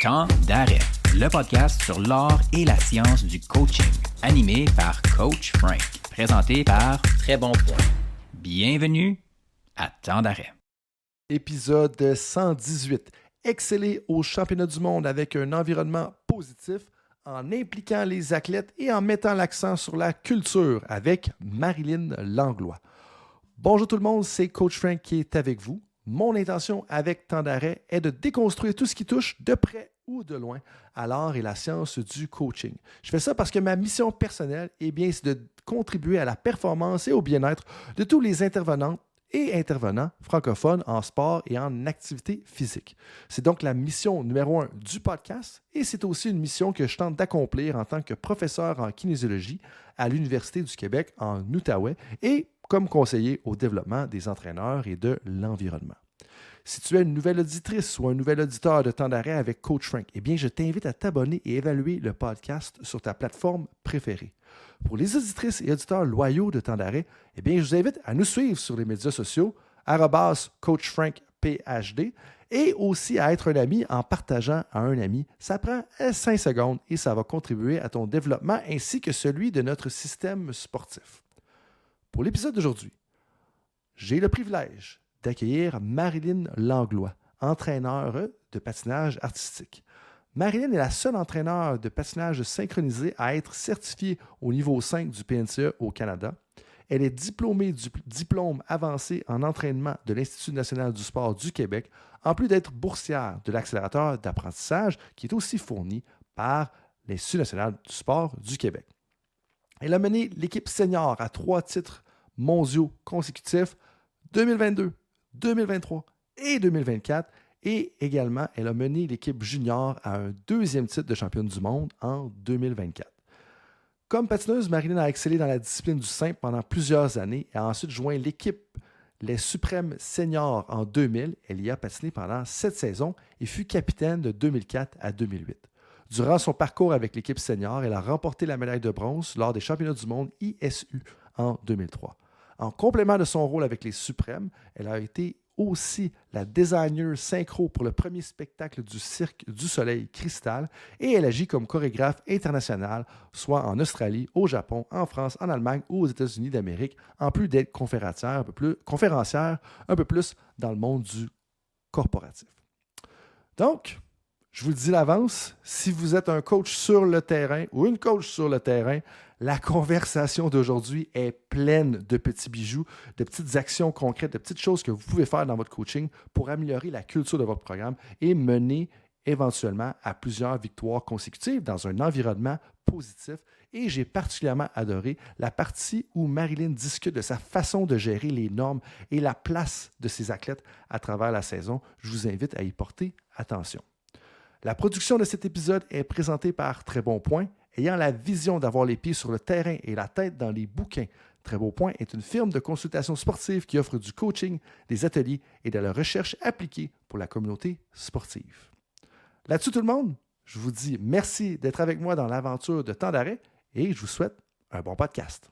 Temps d'arrêt, le podcast sur l'art et la science du coaching, animé par Coach Frank, présenté par Très Bon Point. Bienvenue à Temps d'arrêt. Épisode 118. Exceller au championnat du monde avec un environnement positif en impliquant les athlètes et en mettant l'accent sur la culture avec Marilyn Langlois. Bonjour tout le monde, c'est Coach Frank qui est avec vous. Mon intention avec Temps d'arrêt est de déconstruire tout ce qui touche de près ou de loin à l'art et la science du coaching. Je fais ça parce que ma mission personnelle, c'est de contribuer à la performance et au bien-être de tous les intervenants francophones en sport et en activité physique. C'est donc la mission numéro 1 du podcast et c'est aussi une mission que je tente d'accomplir en tant que professeur en kinésiologie à l'Université du Québec en Outaouais et comme conseiller au développement des entraîneurs et de l'environnement. Si tu es une nouvelle auditrice ou un nouvel auditeur de Temps d'arrêt avec Coach Frank, je t'invite à t'abonner et évaluer le podcast sur ta plateforme préférée. Pour les auditrices et auditeurs loyaux de Temps d'arrêt, je vous invite à nous suivre sur les médias sociaux, @CoachFrankPHD, et aussi à être un ami en partageant à un ami. Ça prend 5 secondes et ça va contribuer à ton développement ainsi que celui de notre système sportif. Pour l'épisode d'aujourd'hui, j'ai le privilège d'accueillir Marilyn Langlois, entraîneur de patinage artistique. Marilyn est la seule entraîneur de patinage synchronisé à être certifiée au niveau 5 du PNCE au Canada. Elle est diplômée du diplôme avancé en entraînement de l'Institut national du sport du Québec, en plus d'être boursière de l'accélérateur d'apprentissage qui est aussi fourni par l'Institut national du sport du Québec. Elle a mené l'équipe senior à 3 titres mondiaux consécutifs 2022, 2023 et 2024. Et également, elle a mené l'équipe junior à un 2e titre de championne du monde en 2024. Comme patineuse, Marilyn a excellé dans la discipline du simple pendant plusieurs années et a ensuite joint l'équipe Les Suprêmes Seniors en 2000. Elle y a patiné pendant 7 saisons et fut capitaine de 2004 à 2008. Durant son parcours avec l'équipe senior, elle a remporté la médaille de bronze lors des championnats du monde ISU en 2003. En complément de son rôle avec les Suprêmes, elle a été aussi la designer synchro pour le premier spectacle du Cirque du Soleil Cristal et elle agit comme chorégraphe internationale, soit en Australie, au Japon, en France, en Allemagne ou aux États-Unis d'Amérique, en plus d'être conférencière un peu plus dans le monde du corporatif. Donc, je vous le dis d'avance, si vous êtes un coach sur le terrain ou une coach sur le terrain, la conversation d'aujourd'hui est pleine de petits bijoux, de petites actions concrètes, de petites choses que vous pouvez faire dans votre coaching pour améliorer la culture de votre programme et mener éventuellement à plusieurs victoires consécutives dans un environnement positif. Et j'ai particulièrement adoré la partie où Marilyn discute de sa façon de gérer les normes et la place de ses athlètes à travers la saison. Je vous invite à y porter attention. La production de cet épisode est présentée par Très Bon Point, ayant la vision d'avoir les pieds sur le terrain et la tête dans les bouquins. Très Bon Point est une firme de consultation sportive qui offre du coaching, des ateliers et de la recherche appliquée pour la communauté sportive. Là-dessus tout le monde, je vous dis merci d'être avec moi dans l'aventure de Temps d'arrêt et je vous souhaite un bon podcast.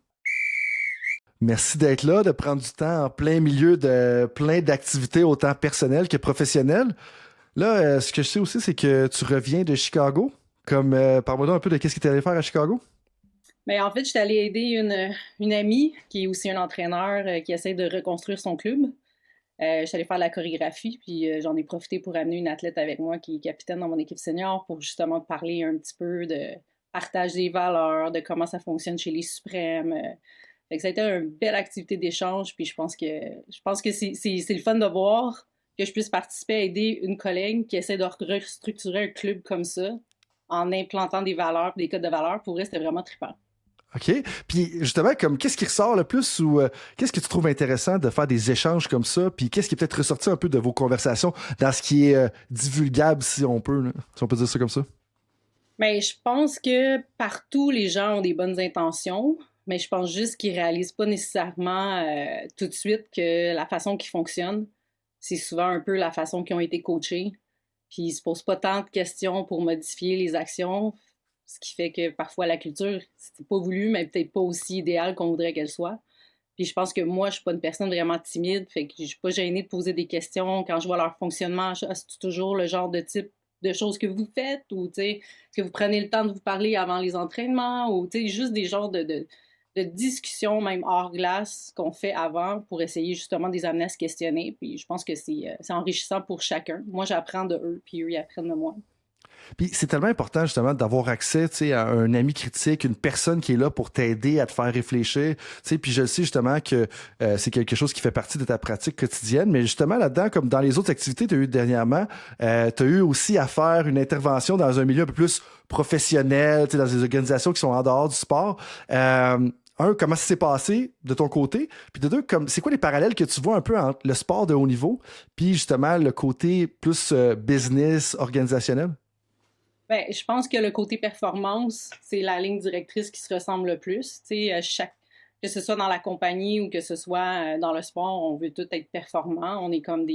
Merci d'être là, de prendre du temps en plein milieu de plein d'activités autant personnelles que professionnelles. Là, ce que je sais aussi, c'est que tu reviens de Chicago. Parle-moi un peu de qu'est-ce que tu es allé faire à Chicago. Bien, en fait, je suis allée aider une amie qui est aussi un entraîneur qui essaie de reconstruire son club. Je suis allée faire de la chorégraphie, puis j'en ai profité pour amener une athlète avec moi qui est capitaine dans mon équipe senior pour justement parler un petit peu de partage des valeurs, de comment ça fonctionne chez les Suprêmes. Fait que ça a été une belle activité d'échange, puis je pense que c'est le fun de voir que je puisse participer à aider une collègue qui essaie de restructurer un club comme ça en implantant des valeurs, des codes de valeurs. Pour elle, c'était vraiment trippant. OK. Puis justement, qu'est-ce qui ressort le plus ou qu'est-ce que tu trouves intéressant de faire des échanges comme ça? Puis qu'est-ce qui est peut-être ressorti un peu de vos conversations dans ce qui est divulgable, si on peut dire ça comme ça? Bien, je pense que partout, les gens ont des bonnes intentions, mais je pense juste qu'ils réalisent pas nécessairement tout de suite que la façon qu'ils fonctionnent, c'est souvent un peu la façon qu'ils ont été coachés. Puis ils se posent pas tant de questions pour modifier les actions, ce qui fait que parfois la culture, c'était pas voulu, mais peut-être pas aussi idéale qu'on voudrait qu'elle soit. Puis je pense que moi, je suis pas une personne vraiment timide, fait que je suis pas gênée de poser des questions. Quand je vois leur fonctionnement, c'est toujours le genre de type de choses que vous faites, ou est-ce que vous prenez le temps de vous parler avant les entraînements, ou juste des genres de discussions, même hors glace, qu'on fait avant pour essayer justement de les amener à se questionner. Puis je pense que c'est enrichissant pour chacun. Moi, j'apprends de eux, puis eux, ils apprennent de moi. Puis c'est tellement important justement d'avoir accès, tu sais, à un ami critique, une personne qui est là pour t'aider à te faire réfléchir, tu sais. Puis je sais justement que c'est quelque chose qui fait partie de ta pratique quotidienne, mais justement là-dedans, comme dans les autres activités que tu as eues dernièrement, tu as eu aussi à faire une intervention dans un milieu un peu plus professionnel, tu sais, dans des organisations qui sont en dehors du sport. Comment ça s'est passé de ton côté? Puis de deux, c'est quoi les parallèles que tu vois un peu entre le sport de haut niveau puis justement le côté plus business, organisationnel? Ben, je pense que le côté performance, c'est la ligne directrice qui se ressemble le plus. Que ce soit dans la compagnie ou que ce soit dans le sport, on veut tout être performant. On est comme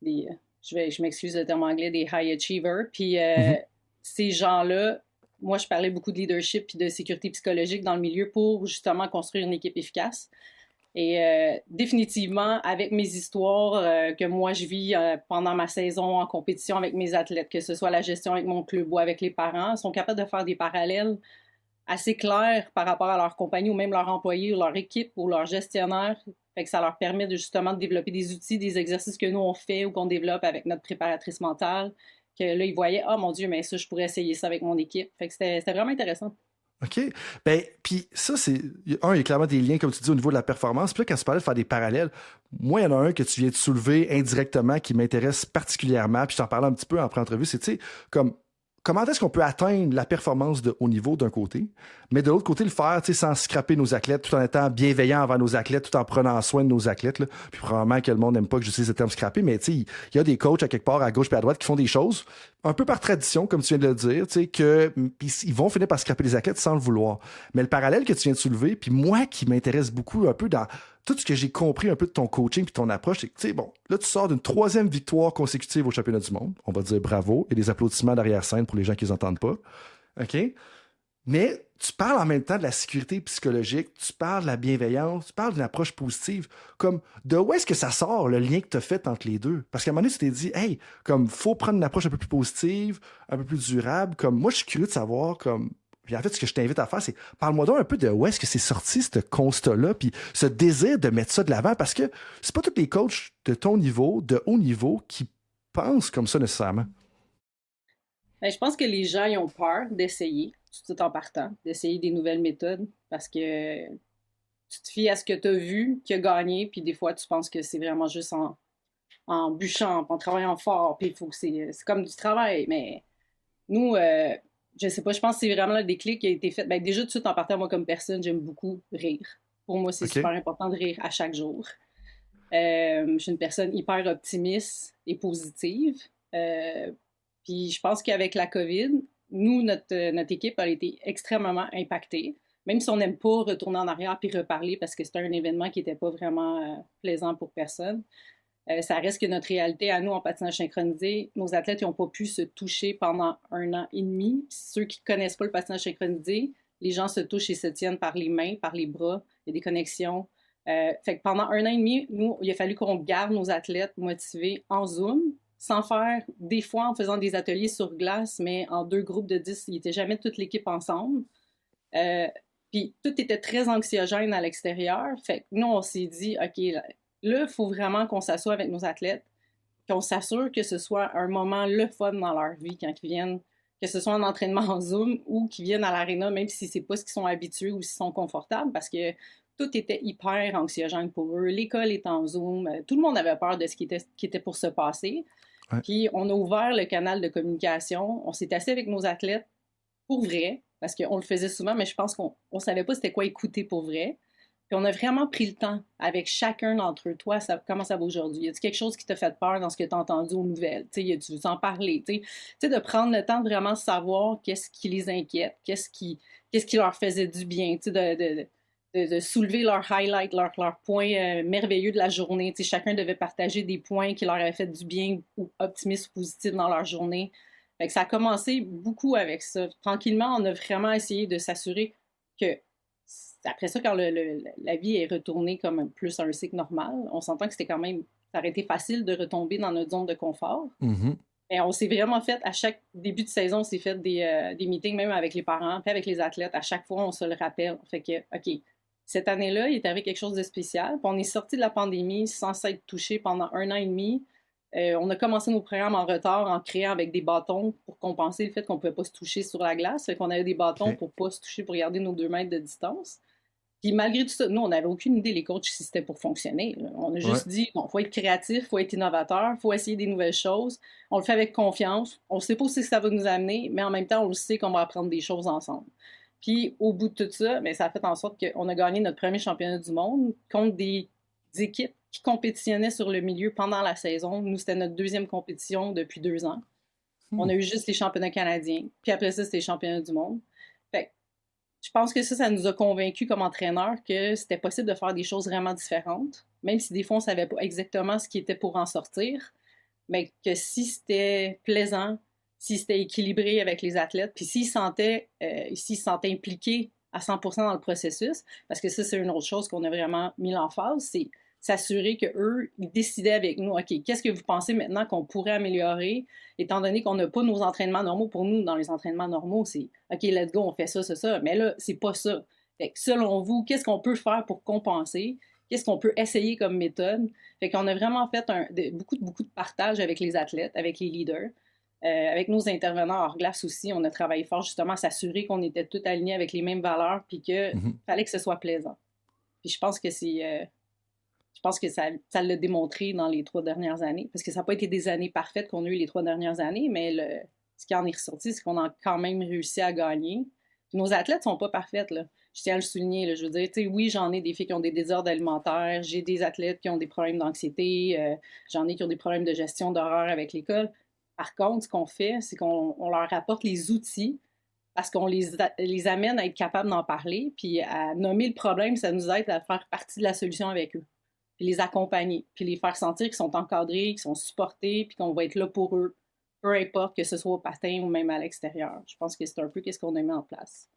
je m'excuse le terme anglais, des high achievers. Puis ces gens-là, moi, je parlais beaucoup de leadership et de sécurité psychologique dans le milieu pour justement construire une équipe efficace. Et définitivement, avec mes histoires que moi je vis pendant ma saison en compétition avec mes athlètes, que ce soit la gestion avec mon club ou avec les parents, sont capables de faire des parallèles assez clairs par rapport à leur compagnie ou même leur employé ou leur équipe ou leur gestionnaire. Fait que ça leur permet justement de développer des outils, des exercices que nous on fait ou qu'on développe avec notre préparatrice mentale, que là ils voyaient « Ah mon Dieu, mais ça, je pourrais essayer ça avec mon équipe. » Fait que c'était vraiment intéressant. OK. Ben, puis ça, il y a clairement des liens, comme tu dis, au niveau de la performance. Puis là, quand tu parlais de faire des parallèles, moi, il y en a un que tu viens de soulever indirectement qui m'intéresse particulièrement, puis je t'en parlais un petit peu en pré-entrevue, c'est, tu sais, comment est-ce qu'on peut atteindre la performance de haut niveau d'un côté, mais de l'autre côté, le faire sans scraper nos athlètes, tout en étant bienveillant envers nos athlètes, tout en prenant soin de nos athlètes. Là. Puis probablement que le monde n'aime pas que j'utilise le terme scraper, mais il y a des coachs à quelque part, à gauche et à droite, qui font des choses un peu par tradition, comme tu viens de le dire, ils vont finir par scraper les athlètes sans le vouloir. Mais le parallèle que tu viens de soulever, puis moi qui m'intéresse beaucoup un peu dans tout ce que j'ai compris un peu de ton coaching puis ton approche, c'est que, bon, là, tu sors d'une 3e victoire consécutive au championnat du monde. On va dire bravo et des applaudissements d'arrière-scène pour les gens qui les entendent pas. OK? Mais tu parles en même temps de la sécurité psychologique, tu parles de la bienveillance, tu parles d'une approche positive. Comme, de où est-ce que ça sort, le lien que tu as fait entre les deux? Parce qu'à un moment donné, tu t'es dit, hey, comme, faut prendre une approche un peu plus positive, un peu plus durable. Comme, moi, je suis curieux de savoir, comme, puis en fait, ce que je t'invite à faire, c'est parle-moi donc un peu de où est-ce que c'est sorti ce constat-là, puis ce désir de mettre ça de l'avant, parce que c'est pas tous les coachs de ton niveau, de haut niveau, qui pensent comme ça nécessairement. Ben, je pense que les gens ils ont peur d'essayer, tout en partant, d'essayer des nouvelles méthodes, parce que tu te fies à ce que tu as vu, qui a gagné, puis des fois, tu penses que c'est vraiment juste en bûchant, en travaillant fort, puis il faut que c'est comme du travail, mais nous... je sais pas, je pense que c'est vraiment le déclic qui a été fait. Ben, déjà, tout de suite, en partant, moi, comme personne, j'aime beaucoup rire. Pour moi, c'est super important de rire à chaque jour. Je suis une personne hyper optimiste et positive. Puis je pense qu'avec la COVID, nous, notre équipe a été extrêmement impactée. Même si on n'aime pas retourner en arrière puis reparler parce que c'était un événement qui n'était pas vraiment plaisant pour personne. Ça reste que notre réalité à nous en patinage synchronisé, nos athlètes n'ont pas pu se toucher pendant 1 an et demi. Puis ceux qui ne connaissent pas le patinage synchronisé, les gens se touchent et se tiennent par les mains, par les bras. Il y a des connexions. Fait que pendant 1 an et demi, nous, il a fallu qu'on garde nos athlètes motivés en Zoom, sans faire, des fois en faisant des ateliers sur glace, mais en 2 groupes de 10, ils n'étaient jamais toute l'équipe ensemble. Puis tout était très anxiogène à l'extérieur. Fait que nous, on s'est dit, OK, là, il faut vraiment qu'on s'assoie avec nos athlètes, qu'on s'assure que ce soit un moment le fun dans leur vie quand ils viennent, que ce soit en entraînement en Zoom ou qu'ils viennent à l'aréna, même si c'est pas ce qu'ils sont habitués ou s'ils sont confortables, parce que tout était hyper anxiogène pour eux. L'école est en Zoom. Tout le monde avait peur de ce qui était pour se passer. Ouais. Puis on a ouvert le canal de communication. On s'est assis avec nos athlètes pour vrai, parce qu'on le faisait souvent, mais je pense qu'on savait pas c'était quoi écouter pour vrai. Puis on a vraiment pris le temps avec chacun d'entre eux. Toi, comment ça va aujourd'hui? Y a-t-il quelque chose qui t'a fait peur dans ce que tu as entendu aux nouvelles? Tu veux en parler? Tu sais, de prendre le temps de vraiment savoir qu'est-ce qui les inquiète, qu'est-ce qui leur faisait du bien, tu sais, de soulever leurs highlights, leurs points merveilleux de la journée. Tu sais, chacun devait partager des points qui leur avaient fait du bien ou optimistes ou positifs dans leur journée. Fait que ça a commencé beaucoup avec ça. Tranquillement, on a vraiment essayé de s'assurer que après ça, quand la vie est retournée comme plus à un cycle normal, on s'entend que c'était quand même, ça aurait été facile de retomber dans notre zone de confort. Mm-hmm. Et on s'est vraiment fait, à chaque début de saison, on s'est fait des meetings, même avec les parents, puis avec les athlètes. À chaque fois, on se le rappelle. Fait que, OK, cette année-là, il est arrivé quelque chose de spécial. Puis on est sorti de la pandémie sans s'être touché pendant 1 an et demi. On a commencé nos programmes en retard en créant avec des bâtons pour compenser le fait qu'on ne pouvait pas se toucher sur la glace. Fait qu'on avait des bâtons OK. pour ne pas se toucher, pour garder nos 2 mètres de distance. Puis malgré tout ça, nous, on n'avait aucune idée, les coachs, si c'était pour fonctionner. Là. On a Ouais. juste dit, bon, faut être créatif, faut être innovateur, faut essayer des nouvelles choses. On le fait avec confiance. On ne sait pas où c'est que ça va nous amener, mais en même temps, on le sait qu'on va apprendre des choses ensemble. Puis au bout de tout ça, mais ça a fait en sorte qu'on a gagné notre premier championnat du monde contre des équipes qui compétitionnaient sur le milieu pendant la saison. Nous, c'était notre deuxième compétition depuis 2 ans. On a eu juste les championnats canadiens. Puis après ça, c'était les championnats du monde. Fait que je pense que ça nous a convaincus comme entraîneurs que c'était possible de faire des choses vraiment différentes, même si des fois on ne savait pas exactement ce qui était pour en sortir, mais que si c'était plaisant, si c'était équilibré avec les athlètes, puis s'ils se sentaient impliqués à 100% dans le processus, parce que ça, c'est une autre chose qu'on a vraiment mis l'emphase, c'est s'assurer qu'eux, ils décidaient avec nous, OK, qu'est-ce que vous pensez maintenant qu'on pourrait améliorer, étant donné qu'on n'a pas nos entraînements normaux. Pour nous, dans les entraînements normaux, c'est OK, let's go, on fait ça, ça. Mais là, c'est pas ça. Fait que selon vous, qu'est-ce qu'on peut faire pour compenser? Qu'est-ce qu'on peut essayer comme méthode? Fait qu'on a vraiment fait beaucoup de partage avec les athlètes, avec les leaders. Avec nos intervenants hors glace aussi, on a travaillé fort justement à s'assurer qu'on était tous alignés avec les mêmes valeurs puis qu'il fallait que ce soit plaisant. Puis je pense que ça l'a démontré dans les 3 dernières années, parce que ça n'a pas été des années parfaites qu'on a eues les 3 dernières années, mais ce qui en est ressorti, c'est qu'on a quand même réussi à gagner. Puis nos athlètes ne sont pas parfaites, là. Je tiens à le souligner, là. Je veux dire, tu sais, oui, j'en ai des filles qui ont des désordres alimentaires, j'ai des athlètes qui ont des problèmes d'anxiété, j'en ai qui ont des problèmes de gestion d'horreur avec l'école. Par contre, ce qu'on fait, c'est qu'on leur apporte les outils parce qu'on les amène à être capables d'en parler, puis à nommer le problème, ça nous aide à faire partie de la solution avec eux, puis les accompagner, puis les faire sentir qu'ils sont encadrés, qu'ils sont supportés, puis qu'on va être là pour eux, peu importe que ce soit au patin ou même à l'extérieur. Je pense que c'est un peu ce qu'on a mis en place.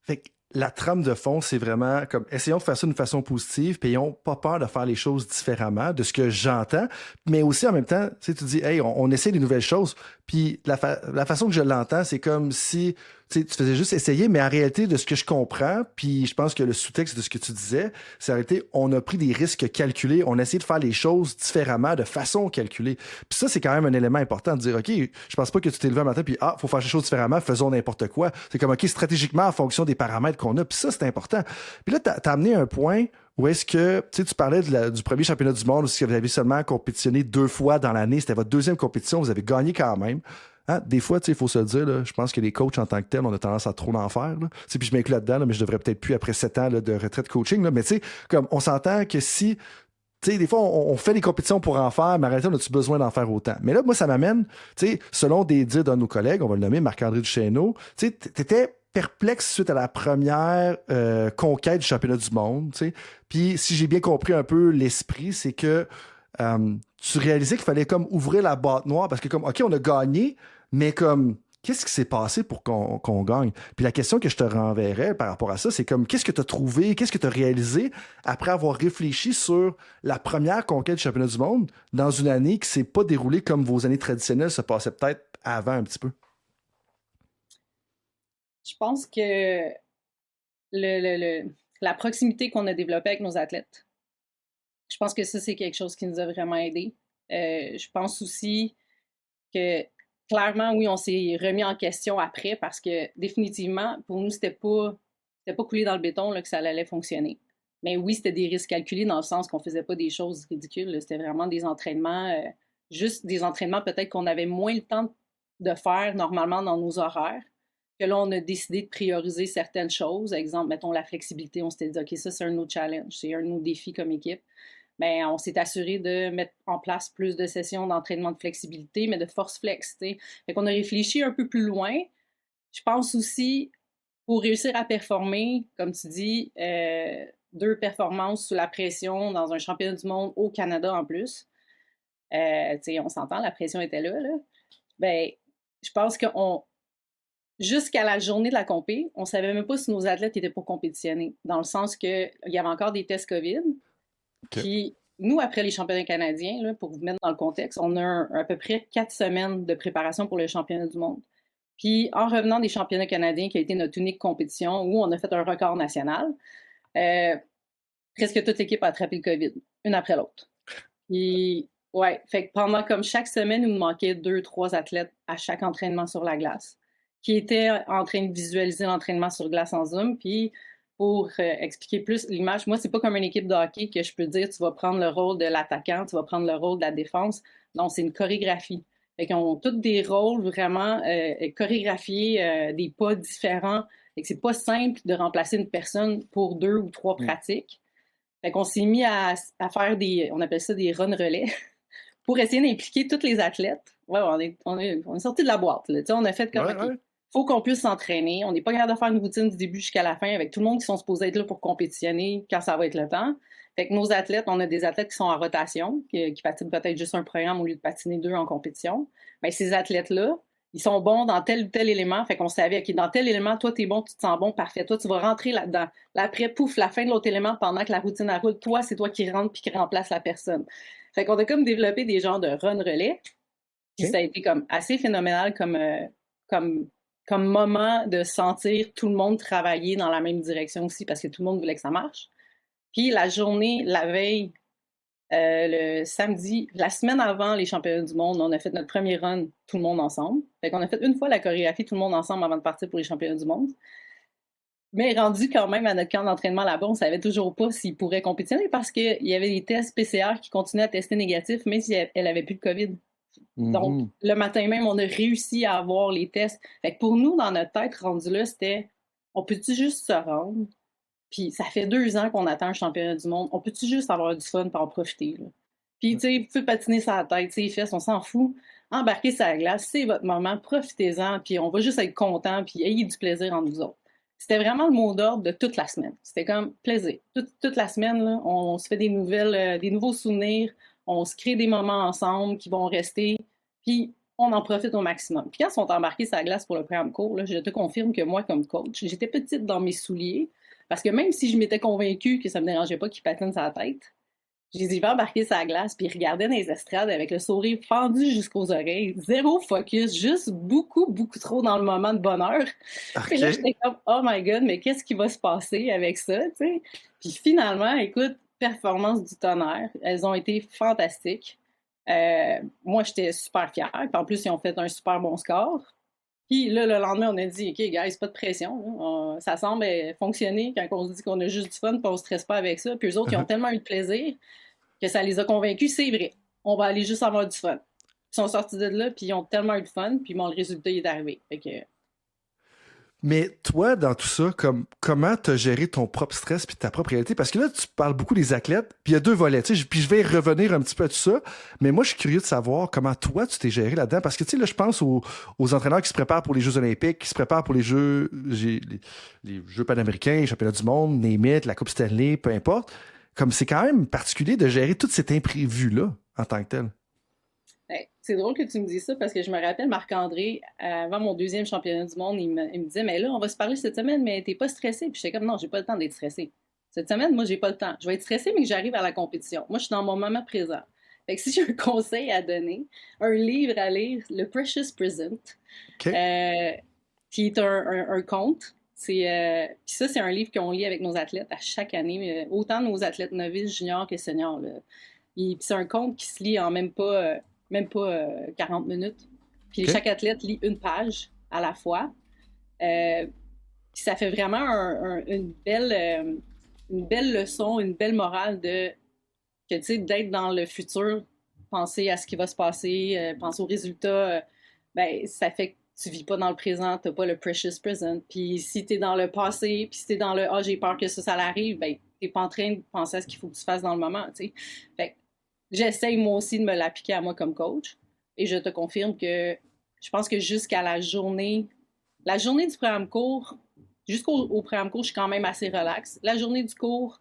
Fait que la trame de fond, c'est vraiment comme essayons de faire ça d'une façon positive, puis ayons pas peur de faire les choses différemment, de ce que j'entends, mais aussi en même temps, tu sais, tu dis, hey, on essaie des nouvelles choses, puis la façon que je l'entends, c'est comme si tu faisais juste essayer, mais en réalité, de ce que je comprends, puis je pense que le sous-texte de ce que tu disais, c'est en réalité, on a pris des risques calculés, on a essayé de faire les choses différemment, de façon calculée. Puis ça, c'est quand même un élément important de dire, OK, je pense pas que tu t'es levé un matin, puis faut faire les choses différemment, faisons n'importe quoi. C'est comme, OK, stratégiquement, en fonction des paramètres qu'on a, puis ça, c'est important. Puis là, t'as amené un point où est-ce que, tu parlais du premier championnat du monde, où vous avez seulement compétitionné 2 fois dans l'année, c'était votre deuxième compétition, vous avez gagné quand même. Hein? Des fois, il faut se le dire, là, je pense que les coachs en tant que tels, on a tendance à trop en faire. Puis je m'inclus là-dedans, là, mais je devrais peut-être plus après 7 ans là, de retraite coaching. Là, mais comme on s'entend que si des fois, on fait des compétitions pour en faire, mais en réalité, on a-tu besoin d'en faire autant? Mais là, moi, ça m'amène, selon des dires de nos collègues, on va le nommer Marc-André Duchesneau, tu étais perplexe suite à la première conquête du championnat du monde. Puis, si j'ai bien compris un peu l'esprit, c'est que tu réalisais qu'il fallait comme ouvrir la boîte noire parce que comme, OK, on a gagné, mais comme, qu'est-ce qui s'est passé pour qu'on gagne? Puis la question que je te renverrais par rapport à ça, c'est comme, qu'est-ce que tu as trouvé, qu'est-ce que tu as réalisé après avoir réfléchi sur la première conquête du championnat du monde dans une année qui ne s'est pas déroulée comme vos années traditionnelles se passaient peut-être avant un petit peu? Je pense que la proximité qu'on a développée avec nos athlètes, je pense que ça, c'est quelque chose qui nous a vraiment aidés. Je pense aussi que, clairement, oui, on s'est remis en question après parce que, définitivement, pour nous, c'était pas coulé dans le béton là, que ça allait fonctionner. Mais oui, c'était des risques calculés dans le sens qu'on faisait pas des choses ridicules. Là. C'était vraiment des entraînements, juste des entraînements peut-être qu'on avait moins le temps de faire normalement dans nos horaires. Que là, on a décidé de prioriser certaines choses. Exemple, mettons la flexibilité. On s'était dit, OK, ça, c'est un de nos challenges, c'est un de nos défis comme équipe. Bien, on s'est assuré de mettre en place plus de sessions d'entraînement de flexibilité, mais de force flex. T'sais. Fait qu'on a réfléchi un peu plus loin. Je pense aussi, pour réussir à performer, comme tu dis, 2 performances sous la pression dans un championnat du monde au Canada en plus. On s'entend, la pression était là. Bien, je pense qu'on jusqu'à la journée de la compé, on ne savait même pas si nos athlètes étaient pour compétitionner, dans le sens qu'il y avait encore des tests COVID. Okay. Puis nous, après les championnats canadiens, là, pour vous mettre dans le contexte, on a à peu près 4 semaines de préparation pour le championnat du monde. Puis, en revenant des championnats canadiens, qui a été notre unique compétition, où on a fait un record national, presque toute l'équipe a attrapé le COVID, une après l'autre. Puis, ouais, fait que pendant comme chaque semaine, il nous manquait 2-3 athlètes à chaque entraînement sur la glace, qui étaient en train de visualiser l'entraînement sur glace en Zoom. Puis, pour expliquer plus l'image, moi, c'est pas comme une équipe de hockey que je peux dire tu vas prendre le rôle de l'attaquant, tu vas prendre le rôle de la défense. Non, c'est une chorégraphie. Fait qu'ils ont tous des rôles vraiment chorégraphiés, des pas différents. Fait que c'est pas simple de remplacer une personne pour 2 ou 3 pratiques. Fait qu'on s'est mis à faire on appelle ça des runs relais, pour essayer d'impliquer tous les athlètes. Ouais, on est sorti de la boîte, là. On a fait comme, OK, faut qu'on puisse s'entraîner. On n'est pas capable de faire une routine du début jusqu'à la fin avec tout le monde qui sont supposés être là pour compétitionner quand ça va être le temps. Fait que nos athlètes, on a des athlètes qui sont en rotation, qui patinent peut-être juste un programme au lieu de patiner 2 en compétition. Bien, ces athlètes-là, ils sont bons dans tel ou tel élément. Fait qu'on savait, OK, dans tel élément, toi, t'es bon, tu te sens bon, parfait. Toi, tu vas rentrer là-dedans. Là, après, pouf, la fin de l'autre élément, pendant que la routine elle roule, toi, c'est toi qui rentre puis qui remplace la personne. Fait qu'on a comme développé des genres de run-relais. Puis ça a été comme assez phénoménal comme moment de sentir tout le monde travailler dans la même direction aussi, parce que tout le monde voulait que ça marche. Puis la journée, la veille, le samedi, la semaine avant les championnats du monde, on a fait notre premier run, tout le monde ensemble. Fait qu'on a fait une fois la chorégraphie, tout le monde ensemble avant de partir pour les championnats du monde. Mais rendu quand même à notre camp d'entraînement là-bas, on savait toujours pas s'ils pourraient compétitionner parce qu'il y avait des tests PCR qui continuaient à tester négatif, même si elle avait plus le COVID. Donc, le matin même, on a réussi à avoir les tests. Fait que pour nous, dans notre tête, rendu là, c'était, on peut-tu juste se rendre? Puis ça fait 2 ans qu'on attend un championnat du monde. On peut-tu juste avoir du fun et en profiter, là? Puis, tu sais, vous pouvez patiner sa tête, ses fesses, on s'en fout. Embarquez sa glace, c'est votre moment, profitez-en, puis on va juste être content, puis ayez du plaisir entre vous autres. C'était vraiment le mot d'ordre de toute la semaine. C'était comme plaisir. Toute la semaine, là, on se fait des nouveaux souvenirs, on se crée des moments ensemble qui vont rester, puis on en profite au maximum. Puis quand ils sont embarqués sa glace pour le programme court, là, je te confirme que moi, comme coach, j'étais petite dans mes souliers, parce que même si je m'étais convaincue que ça me dérangeait pas qu'il patine sa tête, je les ai vus embarquer sa glace, puis ils regardaient dans les estrades avec le sourire fendu jusqu'aux oreilles, zéro focus, juste beaucoup, beaucoup trop dans le moment de bonheur. Okay. Puis là, j'étais comme, oh my God, mais qu'est-ce qui va se passer avec ça, tu sais? Puis finalement, écoute, performance du tonnerre, elles ont été fantastiques. Moi, j'étais super fière, puis en plus, ils ont fait un super bon score. Puis là, le lendemain, on a dit, OK, guys, pas de pression. Ça semble fonctionner quand on se dit qu'on a juste du fun, puis on ne stresse pas avec ça. Puis eux autres, ils ont tellement eu de plaisir que ça les a convaincus, c'est vrai. On va aller juste avoir du fun. Ils sont sortis de là, puis ils ont tellement eu de fun, puis bon, le résultat il est arrivé. Fait que... Mais toi, dans tout ça, comment tu as géré ton propre stress puis ta propre réalité? Parce que là, tu parles beaucoup des athlètes, puis il y a 2 volets. Puis je vais revenir un petit peu à tout ça, mais moi, je suis curieux de savoir comment toi, tu t'es géré là-dedans. Parce que, tu sais, là, je pense aux entraîneurs qui se préparent pour les Jeux olympiques, qui se préparent pour les Jeux panaméricains, les championnats du monde, name it, la Coupe Stanley, peu importe. Comme c'est quand même particulier de gérer tout cet imprévu-là en tant que tel. C'est drôle que tu me dises ça parce que je me rappelle Marc-André, avant mon 2e championnat du monde, il me disait, mais là, on va se parler cette semaine, mais t'es pas stressé? Puis j'étais comme, non, j'ai pas le temps d'être stressé. Cette semaine, moi, j'ai pas le temps. Je vais être stressé, mais que j'arrive à la compétition. Moi, je suis dans mon moment présent. Fait que si j'ai un conseil à donner, un livre à lire, le Precious Present, okay. Qui est un conte. Puis ça, c'est un livre qu'on lit avec nos athlètes à chaque année, autant nos athlètes novices, juniors que seniors. Là. Puis c'est un conte qui se lit en même pas 40 minutes. Puis okay. Chaque athlète lit une page à la fois. Puis ça fait vraiment une belle leçon, une belle morale que, tu sais, d'être dans le futur, penser à ce qui va se passer, penser aux résultats, ben ça fait que tu vis pas dans le présent, t'as pas le precious present. Puis si t'es dans le passé, puis si t'es dans le « j'ai peur que ça l'arrive », ben t'es pas en train de penser à ce qu'il faut que tu fasses dans le moment, tu sais. Fait que j'essaye moi aussi de me l'appliquer à moi comme coach. Et je te confirme que je pense que jusqu'à la journée du programme court, jusqu'au programme court, je suis quand même assez relax. La journée du cours,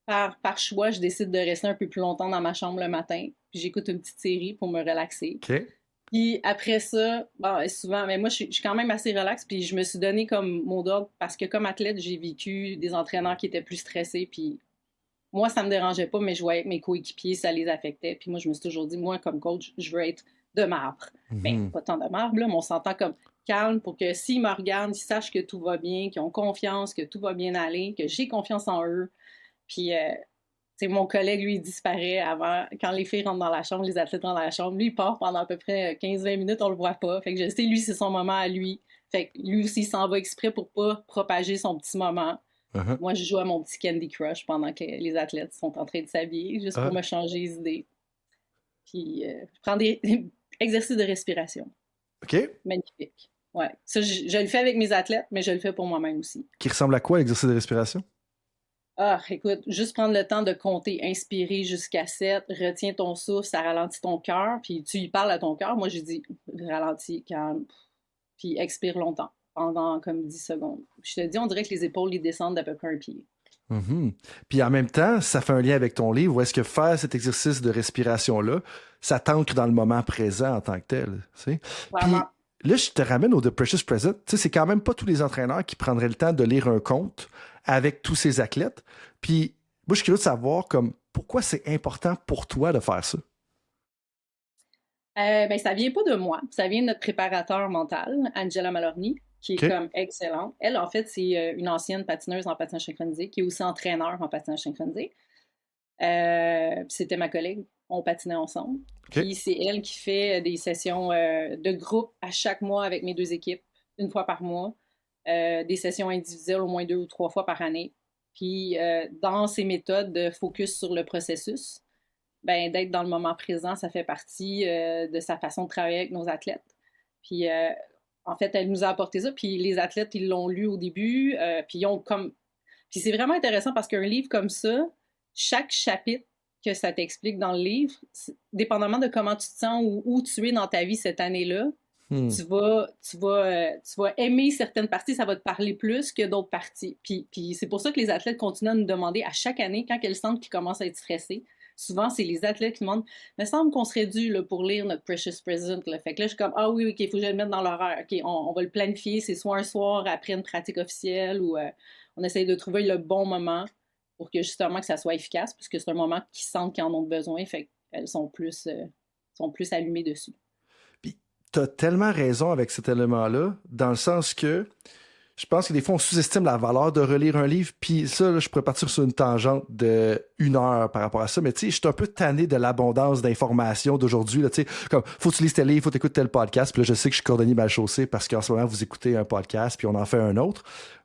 par choix, je décide de rester un peu plus longtemps dans ma chambre le matin. Puis j'écoute une petite série pour me relaxer. Okay. Puis après ça, souvent, mais moi, je suis quand même assez relax. Puis je me suis donné comme mot d'ordre parce que comme athlète, j'ai vécu des entraîneurs qui étaient plus stressés. Puis moi, ça me dérangeait pas, mais je voyais que mes coéquipiers, ça les affectait. Puis moi, je me suis toujours dit, moi, comme coach, je veux être de marbre. Mais pas tant de marbre, là, mais on s'entend comme calme pour que s'ils me regardent, ils sachent que tout va bien, qu'ils ont confiance, que tout va bien aller, que j'ai confiance en eux. Puis, mon collègue, lui, il disparaît avant. Quand les filles rentrent dans la chambre, les athlètes rentrent dans la chambre, lui, il part pendant à peu près 15-20 minutes, on le voit pas. Fait que je sais, lui, c'est son moment à lui. Fait que lui aussi, il s'en va exprès pour pas propager son petit moment. Uh-huh. Moi, je joue à mon petit Candy Crush pendant que les athlètes sont en train de s'habiller, juste pour me changer les idées. Puis, je prends des exercices de respiration. OK. Magnifique. Ouais. Ça, je le fais avec mes athlètes, mais je le fais pour moi-même aussi. Qui ressemble à quoi, l'exercice de respiration? Ah, écoute, juste prendre le temps de compter, inspirer jusqu'à 7, retiens ton souffle, ça ralentit ton cœur, puis tu y parles à ton cœur. Moi, j'ai dit ralentis, calme, puis expire longtemps, pendant comme 10 secondes. Je te dis, on dirait que les épaules, ils descendent d'à peu près un pied. Mm-hmm. Puis en même temps, ça fait un lien avec ton livre, où est-ce que faire cet exercice de respiration-là, ça t'ancre dans le moment présent en tant que tel. Tu sais? Puis là, je te ramène au The Precious Present. Tu sais, c'est quand même pas tous les entraîneurs qui prendraient le temps de lire un conte avec tous ces athlètes. Puis moi, je suis curieux de savoir comme, pourquoi c'est important pour toi de faire ça. Ben, ça vient pas de moi. Ça vient de notre préparateur mental, Angela Malorny, qui est comme excellente. Elle, en fait, c'est une ancienne patineuse en patinage synchronisé, qui est aussi entraîneur en patinage synchronisé. C'était ma collègue. On patinait ensemble. Puis c'est elle qui fait des sessions de groupe à chaque mois avec mes 2 équipes, une fois par mois. Des sessions individuelles au moins 2 ou 3 fois par année. Puis dans ces méthodes de focus sur le processus, ben, d'être dans le moment présent, ça fait partie de sa façon de travailler avec nos athlètes. Puis en fait, elle nous a apporté ça, puis les athlètes, ils l'ont lu au début, puis ils ont comme... Puis c'est vraiment intéressant parce qu'un livre comme ça, chaque chapitre que ça t'explique dans le livre, dépendamment de comment tu te sens ou où tu es dans ta vie cette année-là, tu vas aimer certaines parties, ça va te parler plus que d'autres parties. Puis c'est pour ça que les athlètes continuent à nous demander à chaque année, quand elles sentent qu'ils commencent à être stressés, souvent, c'est les athlètes qui demandent « Il me semble qu'on serait dû là, pour lire notre Precious Present. » Fait que là, je suis comme « Ah oui, OK, il faut que je le mette dans l'horaire. OK, on va le planifier. C'est soit un soir après une pratique officielle ou on essaye de trouver le bon moment pour que justement que ça soit efficace, puisque c'est un moment qu'ils sentent qu'ils en ont besoin. Fait qu'elles sont plus allumées dessus. » Puis, tu as tellement raison avec cet élément-là, dans le sens que je pense que des fois, on sous-estime la valeur de relire un livre. Puis ça, là, je pourrais partir sur une tangente de 1 heure par rapport à ça. Mais tu sais, je suis un peu tanné de l'abondance d'informations d'aujourd'hui. Tu sais, comme, faut que tu lises tel livre, faut que tu écoutes tel podcast. Puis là, je sais que je suis cordonnier mal chaussé parce qu'en ce moment, vous écoutez un podcast, puis on en fait un autre.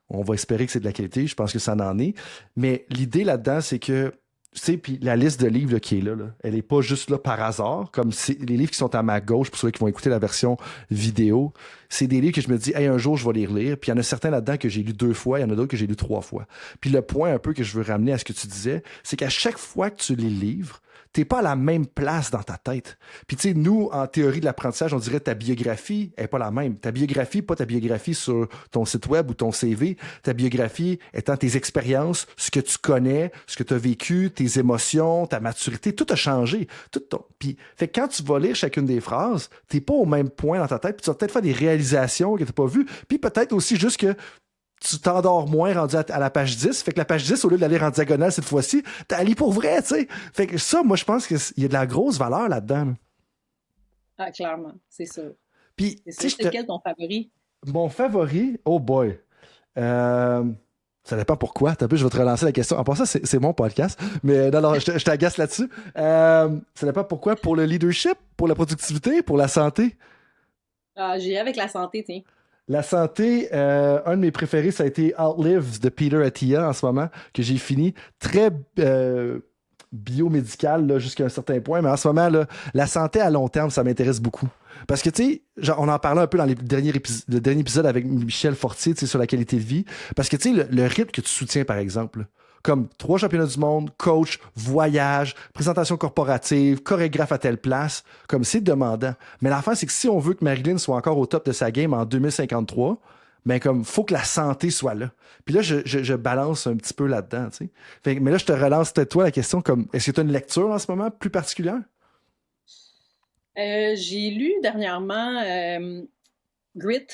On va espérer que c'est de la qualité. Je pense que ça en est. Mais l'idée là-dedans, c'est que tu sais, puis la liste de livres là, qui est là, elle n'est pas juste là par hasard, comme les livres qui sont à ma gauche, pour ceux qui vont écouter la version vidéo, c'est des livres que je me dis, hey, un jour, je vais les relire. Puis il y en a certains là-dedans que j'ai lu 2 fois, il y en a d'autres que j'ai lu 3 fois. Puis le point un peu que je veux ramener à ce que tu disais, c'est qu'à chaque fois que tu les livres, t'es pas à la même place dans ta tête. Puis tu sais, nous, en théorie de l'apprentissage, on dirait ta biographie est pas la même. Ta biographie, pas ta biographie sur ton site web ou ton CV. Ta biographie étant tes expériences, ce que tu connais, ce que tu as vécu, tes émotions, ta maturité, tout a changé. Puis fait que quand tu vas lire chacune des phrases, t'es pas au même point dans ta tête, puis tu vas peut-être faire des réalisations que t'as pas vues, puis peut-être aussi juste que tu t'endors moins rendu à la page 10. Fait que la page 10, au lieu de la lire en diagonale cette fois-ci, t'as lu pour vrai, tu sais. Fait que ça, moi, je pense qu'il y a de la grosse valeur là-dedans. Là. Ah, clairement, c'est sûr. Puis, c'est quel ton favori? Mon favori, oh boy. Ça dépend pourquoi. T'as vu, je vais te relancer la question. En passant, c'est mon podcast. Mais non, je t'agace là-dessus. Ça dépend pourquoi. Pour le leadership, pour la productivité, pour la santé? Ah, j'irai avec la santé, tiens. La santé, un de mes préférés, ça a été Outlives de Peter Attia en ce moment, que j'ai fini. Très biomédical là, jusqu'à un certain point, mais en ce moment, là, la santé à long terme, ça m'intéresse beaucoup. Parce que, tu sais, on en parlait un peu dans le dernier épisode avec Michel Fortier, tu sais, sur la qualité de vie. Parce que, tu sais, le rythme que tu soutiens, par exemple, comme 3 championnats du monde, coach, voyage, présentation corporative, chorégraphe à telle place, comme c'est demandant. Mais l'affaire, c'est que si on veut que Marilyn soit encore au top de sa game en 2053, ben comme faut que la santé soit là. Puis là, je balance un petit peu là-dedans, tu sais. Mais là, je te relance peut-être toi la question comme, est-ce que tu as une lecture en ce moment plus particulière? J'ai lu dernièrement Grit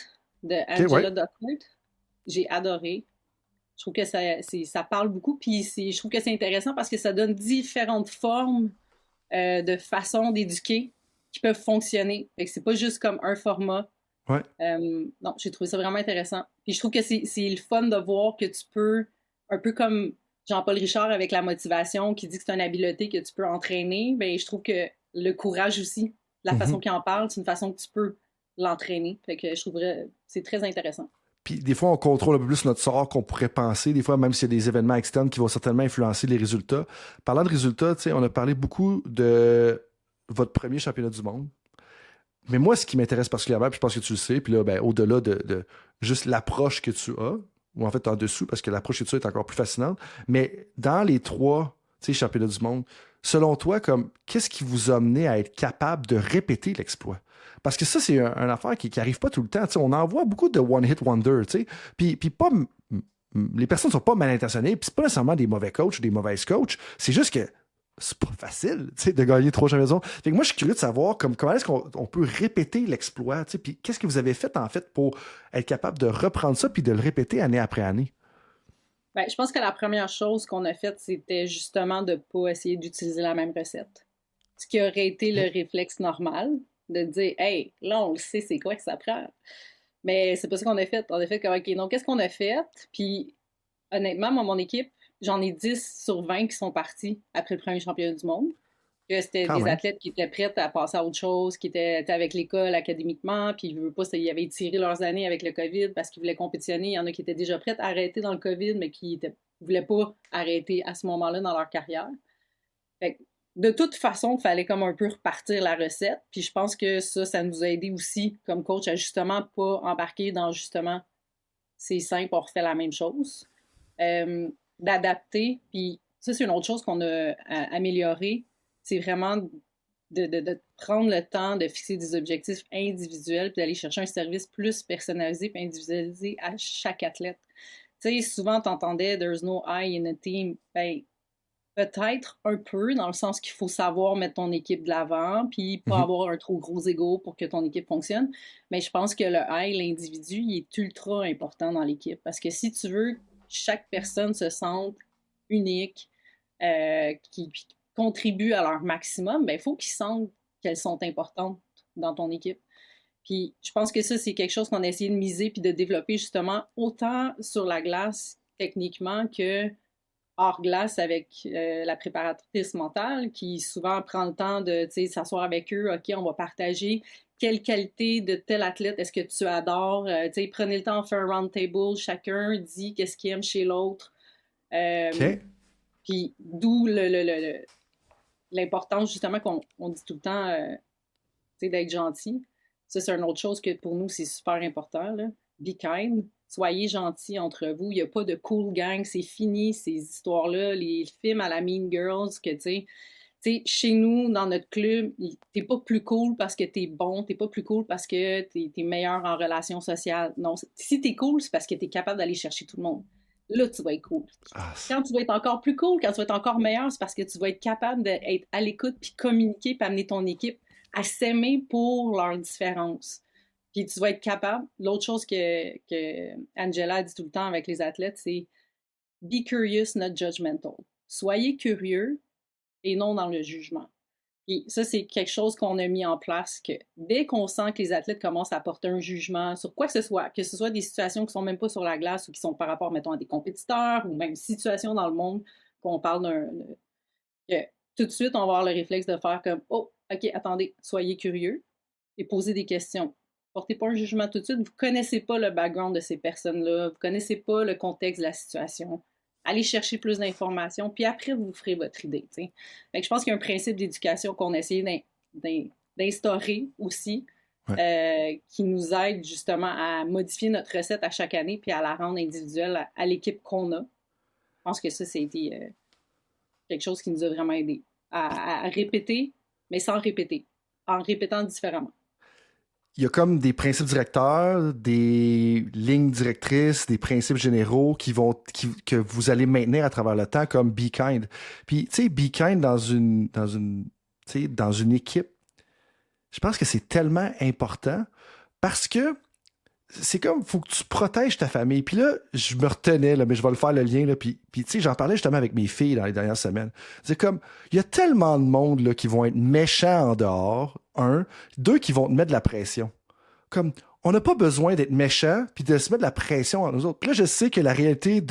de Angela Duckworth. J'ai adoré. Je trouve que ça parle beaucoup, puis je trouve que c'est intéressant parce que ça donne différentes formes de façons d'éduquer qui peuvent fonctionner. Fait que c'est pas juste comme un format. Ouais. Non, j'ai trouvé ça vraiment intéressant. Puis je trouve que c'est le fun de voir que tu peux, un peu comme Jean-Paul Richard avec la motivation, qui dit que c'est une habileté que tu peux entraîner, ben je trouve que le courage aussi, la façon qu'il en parle, c'est une façon que tu peux l'entraîner. Fait que je trouverais c'est très intéressant. Puis des fois, on contrôle un peu plus notre sort qu'on pourrait penser. Des fois, même s'il y a des événements externes qui vont certainement influencer les résultats. Parlant de résultats, on a parlé beaucoup de votre premier championnat du monde. Mais moi, ce qui m'intéresse particulièrement, puis je pense que tu le sais, puis là, ben, au-delà de juste l'approche que tu as, ou en fait en dessous, parce que l'approche que tu as est encore plus fascinante, mais dans les 3 championnats du monde, selon toi, comme qu'est-ce qui vous a amené à être capable de répéter l'exploit? Parce que ça, c'est une affaire qui n'arrive pas tout le temps. On en voit beaucoup de one-hit wonder, puis pas... Les personnes ne sont pas mal intentionnées, puis c'est pas nécessairement des mauvais coachs ou des mauvaises coachs. C'est juste que c'est pas facile de gagner 3 championnats. Fait que moi, je suis curieux de savoir comment est-ce qu'on peut répéter l'exploit, puis qu'est-ce que vous avez fait en fait pour être capable de reprendre ça puis de le répéter année après année? Ben, je pense que la première chose qu'on a faite, c'était justement de ne pas essayer d'utiliser la même recette. Ce qui aurait été le réflexe normal, de dire « Hey, là, on le sait, c'est quoi que ça prend. » Mais c'est pas ça qu'on a fait. On a fait comme « OK, donc qu'est-ce qu'on a fait? » Puis honnêtement, moi, mon équipe, j'en ai 10 sur 20 qui sont partis après le premier championnat du monde. Que c'était des athlètes qui étaient prêts à passer à autre chose, qui étaient avec l'école académiquement, puis ils avaient tiré leurs années avec le COVID parce qu'ils voulaient compétitionner. Il y en a qui étaient déjà prêts à arrêter dans le COVID, mais qui ne voulaient pas arrêter à ce moment-là dans leur carrière. Fait que, de toute façon, il fallait comme un peu repartir la recette. Puis je pense que ça nous a aidé aussi comme coach à justement pas embarquer dans justement c'est simple, on refait la même chose. D'adapter, puis ça, c'est une autre chose qu'on a amélioré, c'est vraiment de prendre le temps de fixer des objectifs individuels puis d'aller chercher un service plus personnalisé puis individualisé à chaque athlète. Tu sais, souvent, t'entendais « there's no I in a team ». Ben, peut-être un peu, dans le sens qu'il faut savoir mettre ton équipe de l'avant puis pas avoir un trop gros ego pour que ton équipe fonctionne. Mais je pense que le I, l'individu, il est ultra important dans l'équipe. Parce que si tu veux que chaque personne se sente unique, qui contribuent à leur maximum, ben, il faut qu'ils sentent qu'elles sont importantes dans ton équipe. Puis je pense que ça, c'est quelque chose qu'on a essayé de miser puis de développer justement autant sur la glace techniquement que hors glace avec la préparatrice mentale qui souvent prend le temps de s'asseoir avec eux. OK, on va partager quelle qualité de tel athlète est-ce que tu adores. Prenez le temps de faire un round table. Chacun dit qu'est-ce qu'il aime chez l'autre. OK. Puis d'où l'importance justement qu'on dit tout le temps d'être gentil. Ça, c'est une autre chose que pour nous, c'est super important. Là. Be kind. Soyez gentils entre vous. Il n'y a pas de cool gang. C'est fini, ces histoires-là. Les films à la Mean Girls, que tu sais, chez nous, dans notre club, t'es pas plus cool parce que t'es bon. T'es pas plus cool parce que t'es meilleur en relations sociales. Non, si t'es cool, c'est parce que t'es capable d'aller chercher tout le monde. Là, tu vas être cool. Quand tu vas être encore plus cool, quand tu vas être encore meilleur, c'est parce que tu vas être capable d'être à l'écoute, puis communiquer, puis amener ton équipe à s'aimer pour leurs différences. Puis tu vas être capable. L'autre chose que Angela dit tout le temps avec les athlètes, c'est « be curious, not judgmental ». Soyez curieux et non dans le jugement. Puis ça, c'est quelque chose qu'on a mis en place, que dès qu'on sent que les athlètes commencent à porter un jugement sur quoi que ce soit des situations qui sont même pas sur la glace ou qui sont par rapport, mettons, à des compétiteurs ou même situations dans le monde, qu'on parle que tout de suite, on va avoir le réflexe de faire comme « Oh, OK, attendez, soyez curieux et posez des questions. Portez pas un jugement tout de suite. Vous connaissez pas le background de ces personnes-là. Vous connaissez pas le contexte de la situation. Allez chercher plus d'informations, puis après, vous ferez votre idée. Fait que je pense qu'il y a un principe d'éducation qu'on a essayé d'instaurer aussi, qui nous aide justement à modifier notre recette à chaque année, puis à la rendre individuelle à l'équipe qu'on a. Je pense que ça a été quelque chose qui nous a vraiment aidé à répéter, mais sans répéter, en répétant différemment. Il y a comme des principes directeurs, des lignes directrices, des principes généraux que vous allez maintenir à travers le temps, comme Be Kind. Puis, tu sais, Be Kind dans une équipe, je pense que c'est tellement important parce que c'est comme, faut que tu protèges ta famille. Puis là, je me retenais, là, mais je vais le faire le lien. Là, puis tu sais, j'en parlais justement avec mes filles dans les dernières semaines. C'est comme, il y a tellement de monde là, qui vont être méchants en dehors, un. Deux, qui vont te mettre de la pression. Comme, on n'a pas besoin d'être méchant puis de se mettre de la pression à nous autres. Puis là, je sais que la réalité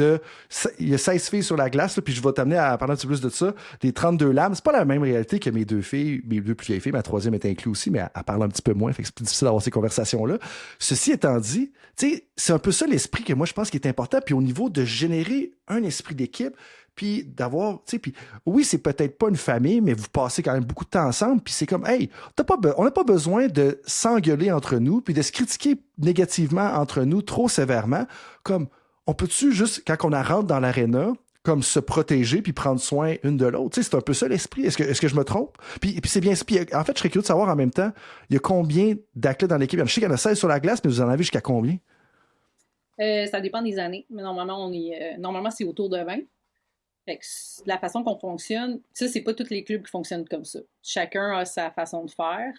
il y a 16 filles sur la glace, là, puis je vais t'amener à parler un petit peu plus de ça, des 32 lames. C'est pas la même réalité que mes deux filles, mes deux plus vieilles filles, ma troisième est inclue aussi, mais elle parle un petit peu moins, fait que c'est plus difficile d'avoir ces conversations-là. Ceci étant dit, tu sais, c'est un peu ça l'esprit que moi, je pense qui est important, puis au niveau de générer un esprit d'équipe, puis d'avoir, tu sais, puis oui, c'est peut-être pas une famille, mais vous passez quand même beaucoup de temps ensemble, puis c'est comme, hey, on n'a pas besoin de s'engueuler entre nous, puis de se critiquer négativement entre nous trop sévèrement, comme, on peut-tu juste, quand on rentre dans l'aréna, comme se protéger puis prendre soin une de l'autre. Tu sais, c'est un peu ça l'esprit. Est-ce que je me trompe? Puis c'est bien. Puis, en fait, je serais curieux de savoir en même temps, il y a combien d'athlètes dans l'équipe? Je sais qu'il y en a 16 sur la glace, mais vous en avez jusqu'à combien? Ça dépend des années, mais normalement, c'est autour de 20. Fait que la façon qu'on fonctionne, ça, c'est pas tous les clubs qui fonctionnent comme ça. Chacun a sa façon de faire.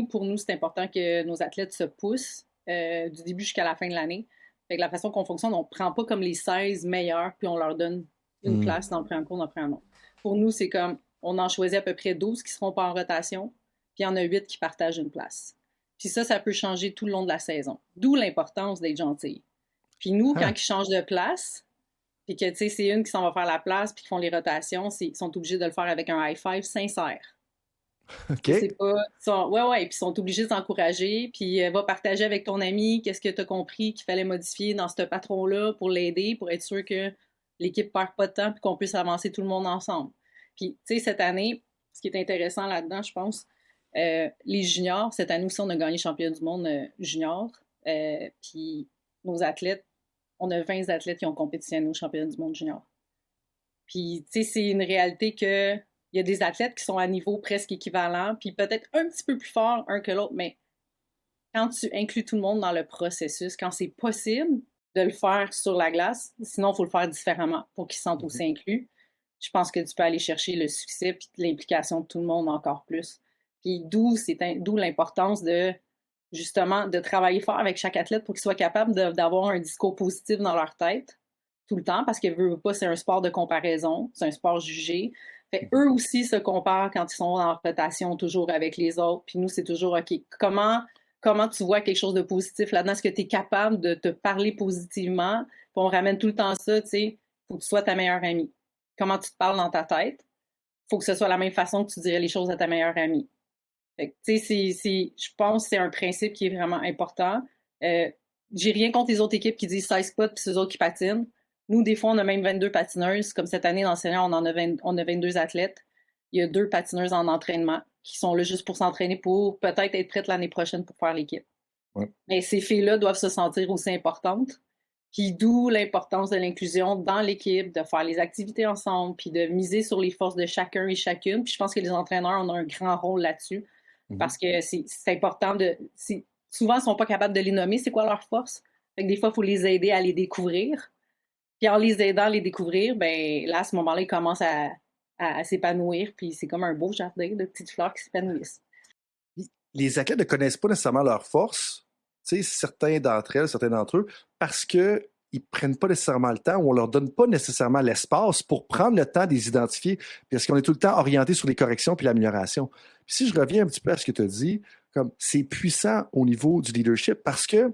Pour nous, c'est important que nos athlètes se poussent du début jusqu'à la fin de l'année. Fait que la façon qu'on fonctionne, on ne prend pas comme les 16 meilleurs puis on leur donne une place dans le premier cours, dans le premier nom. Pour nous, c'est comme, on en choisit à peu près 12 qui ne seront pas en rotation, puis il y en a 8 qui partagent une place. Puis ça peut changer tout le long de la saison. D'où l'importance d'être gentil. Puis nous, quand ils changent de place, puis que, tu sais, c'est une qui s'en va faire la place puis qui font les rotations, ils sont obligés de le faire avec un high five sincère. OK. C'est pas. Puis ils sont obligés de s'encourager, puis va partager avec ton ami qu'est-ce que tu as compris qu'il fallait modifier dans ce patron-là pour l'aider, pour être sûr que l'équipe perd pas de temps puis qu'on puisse avancer tout le monde ensemble. Puis, tu sais, cette année, ce qui est intéressant là-dedans, je pense, les juniors, cette année aussi, on a gagné champion du monde junior, puis nos athlètes, on a 20 athlètes qui ont compétitionné au championnat du monde junior. Puis, tu sais, c'est une réalité que il y a des athlètes qui sont à niveau presque équivalent, puis peut-être un petit peu plus fort un que l'autre, mais quand tu inclus tout le monde dans le processus, quand c'est possible de le faire sur la glace, sinon il faut le faire différemment pour qu'ils se sentent aussi inclus, je pense que tu peux aller chercher le succès puis l'implication de tout le monde encore plus. Puis d'où l'importance de justement de travailler fort avec chaque athlète pour qu'ils soient capables d'avoir un discours positif dans leur tête tout le temps, parce que veut pas, c'est un sport de comparaison, c'est un sport jugé. Fait eux aussi se comparent quand ils sont en rotation toujours avec les autres. Puis nous, c'est toujours, OK, comment tu vois quelque chose de positif là-dedans? Est-ce que tu es capable de te parler positivement? Puis on ramène tout le temps ça, tu sais, faut que tu sois ta meilleure amie. Comment tu te parles dans ta tête? Faut que ce soit la même façon que tu dirais les choses à ta meilleure amie. Fait que, tu sais, je pense que c'est un principe qui est vraiment important. J'ai rien contre les autres équipes qui disent 16 spots puis c'est eux autres qui patinent. Nous, des fois, on a même 22 patineuses. Comme cette année, dans le senior, on a 22 athlètes. Il y a 2 patineuses en entraînement qui sont là juste pour s'entraîner pour peut-être être prêtes l'année prochaine pour faire l'équipe. Ouais. Mais ces filles-là doivent se sentir aussi importantes. Puis d'où l'importance de l'inclusion dans l'équipe, de faire les activités ensemble, puis de miser sur les forces de chacun et chacune. Puis je pense que les entraîneurs ont un grand rôle là-dessus. Parce que c'est important souvent, ils ne sont pas capables de les nommer, c'est quoi leurs forces. Fait que des fois, il faut les aider à les découvrir. Puis en les aidant à les découvrir, ben là, à ce moment-là, ils commencent à s'épanouir. Puis c'est comme un beau jardin de petites fleurs qui s'épanouissent. Les athlètes ne connaissent pas nécessairement leurs forces, tu sais, certains d'entre eux, parce qu'ils ne prennent pas nécessairement le temps ou on ne leur donne pas nécessairement l'espace pour prendre le temps de les identifier, parce qu'on est tout le temps orienté sur les corrections puis l'amélioration. Puis si je reviens un petit peu à ce que tu as dit, comme c'est puissant au niveau du leadership parce que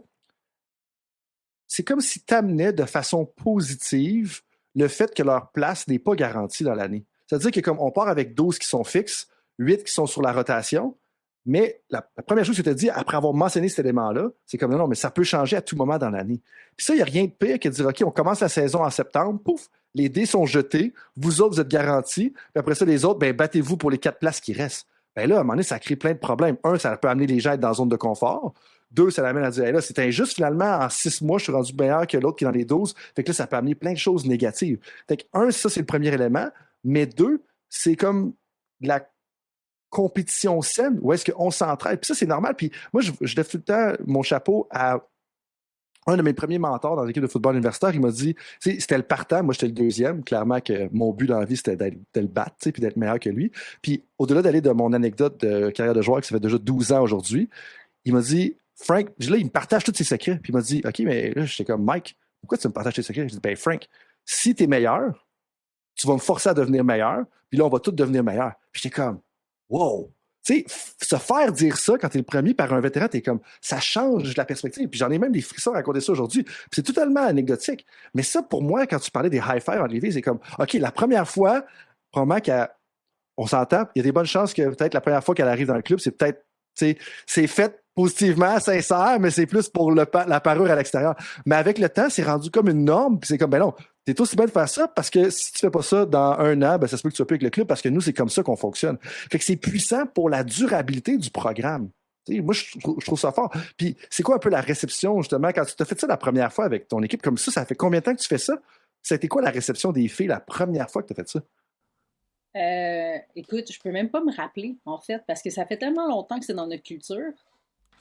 c'est comme si tu amenais de façon positive le fait que leur place n'est pas garantie dans l'année. C'est-à-dire que comme on part avec 12 qui sont fixes, 8 qui sont sur la rotation, mais la première chose que tu as dit, après avoir mentionné cet élément-là, c'est comme non, mais ça peut changer à tout moment dans l'année. Puis ça, il n'y a rien de pire que de dire, OK, on commence la saison en septembre, pouf, les dés sont jetés, vous autres, vous êtes garantis, puis après ça, les autres, ben battez-vous pour les 4 places qui restent. Ben là, à un moment donné, ça crée plein de problèmes. Un, ça peut amener les gens à être dans la zone de confort. 2, ça l'amène à dire, hey, là, c'est injuste, finalement, en 6 mois, je suis rendu meilleur que l'autre qui est dans les 12. Fait que là, ça peut amener plein de choses négatives. Fait que, 1, ça, c'est le premier élément. Mais 2, c'est comme de la compétition saine où est-ce qu'on s'entraide. Puis ça, c'est normal. Puis moi, je lève tout le temps mon chapeau à un de mes premiers mentors dans l'équipe de football universitaire. Il m'a dit, c'était le partant, moi, j'étais le deuxième. Clairement que mon but dans la vie, c'était de le battre, puis d'être meilleur que lui. Puis au-delà d'aller de mon anecdote de carrière de joueur, qui ça fait déjà 12 ans aujourd'hui, il m'a dit, Frank, là, il me partage tous ses secrets. Puis il m'a dit, OK, mais là, j'étais comme, Mike, pourquoi tu me partages tes secrets? Je dis, ben, Frank, si t'es meilleur, tu vas me forcer à devenir meilleur, puis là, on va tous devenir meilleurs. Puis j'étais comme, wow! Tu sais, se faire dire ça quand t'es le premier par un vétéran, t'es comme, ça change la perspective. Puis j'en ai même des frissons à raconter ça aujourd'hui. Puis c'est totalement anecdotique. Mais ça, pour moi, quand tu parlais des high-fives en Lévis, c'est comme, OK, la première fois, probablement qu'on s'entend, il y a des bonnes chances que peut-être la première fois qu'elle arrive dans le club, c'est peut-être, tu sais, c'est fait positivement, sincère, mais c'est plus pour la parure à l'extérieur. Mais avec le temps, c'est rendu comme une norme, puis c'est comme, ben non, t'es aussi bien de faire ça parce que si tu fais pas ça dans un an, ben ça se peut que tu sois plus avec le club parce que nous, c'est comme ça qu'on fonctionne. Fait que c'est puissant pour la durabilité du programme. T'sais, moi, je trouve ça fort. Puis c'est quoi un peu la réception, justement, quand tu t'as fait ça la première fois avec ton équipe comme ça fait combien de temps que tu fais ça? Ça a été quoi la réception des filles la première fois que tu as fait ça? Écoute, je peux même pas me rappeler, en fait, parce que ça fait tellement longtemps que c'est dans notre culture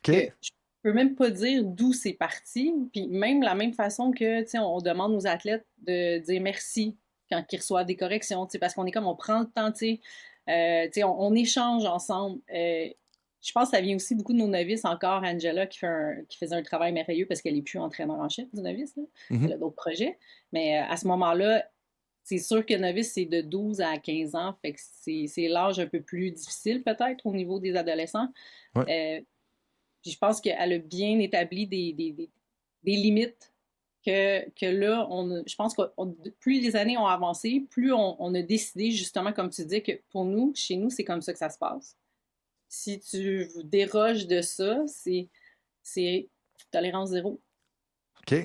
que OK. je peux même pas dire d'où c'est parti. Puis même la même façon que, tu sais, on demande aux athlètes de dire merci quand ils reçoivent des corrections, tu sais, parce qu'on est comme, on prend le temps, tu sais, on échange ensemble. Je pense que ça vient aussi beaucoup de nos novices, encore Angela qui faisait un travail merveilleux parce qu'elle n'est plus entraîneur en chef du novice, là. Elle a d'autres projets. Mais à ce moment-là, c'est sûr que novice, c'est de 12 à 15 ans, fait que c'est l'âge un peu plus difficile peut-être au niveau des adolescents. Ouais. Puis je pense qu'elle a bien établi des limites que là, je pense que plus les années ont avancé, plus on a décidé justement, comme tu dis, que pour nous, chez nous, c'est comme ça que ça se passe. Si tu déroges de ça, c'est tolérance zéro. OK.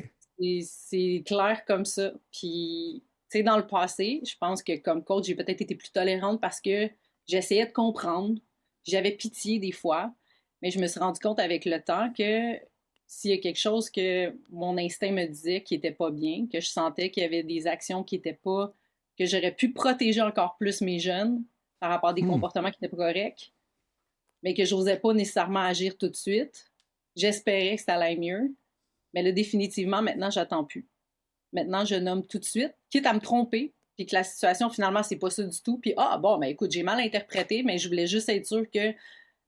C'est clair comme ça. Puis, tu sais, dans le passé, je pense que comme coach, j'ai peut-être été plus tolérante parce que j'essayais de comprendre. J'avais pitié des fois, mais je me suis rendu compte avec le temps que s'il y a quelque chose que mon instinct me disait qui n'était pas bien, que je sentais qu'il y avait des actions qui n'étaient pas, que j'aurais pu protéger encore plus mes jeunes par rapport à des comportements qui n'étaient pas corrects, mais que j'osais pas nécessairement agir tout de suite. J'espérais que ça allait mieux, mais là, définitivement, maintenant, j'attends plus. Maintenant, je nomme tout de suite, quitte à me tromper, puis que la situation, finalement, c'est pas ça du tout. Puis, bon, ben écoute, j'ai mal interprété, mais je voulais juste être sûre que...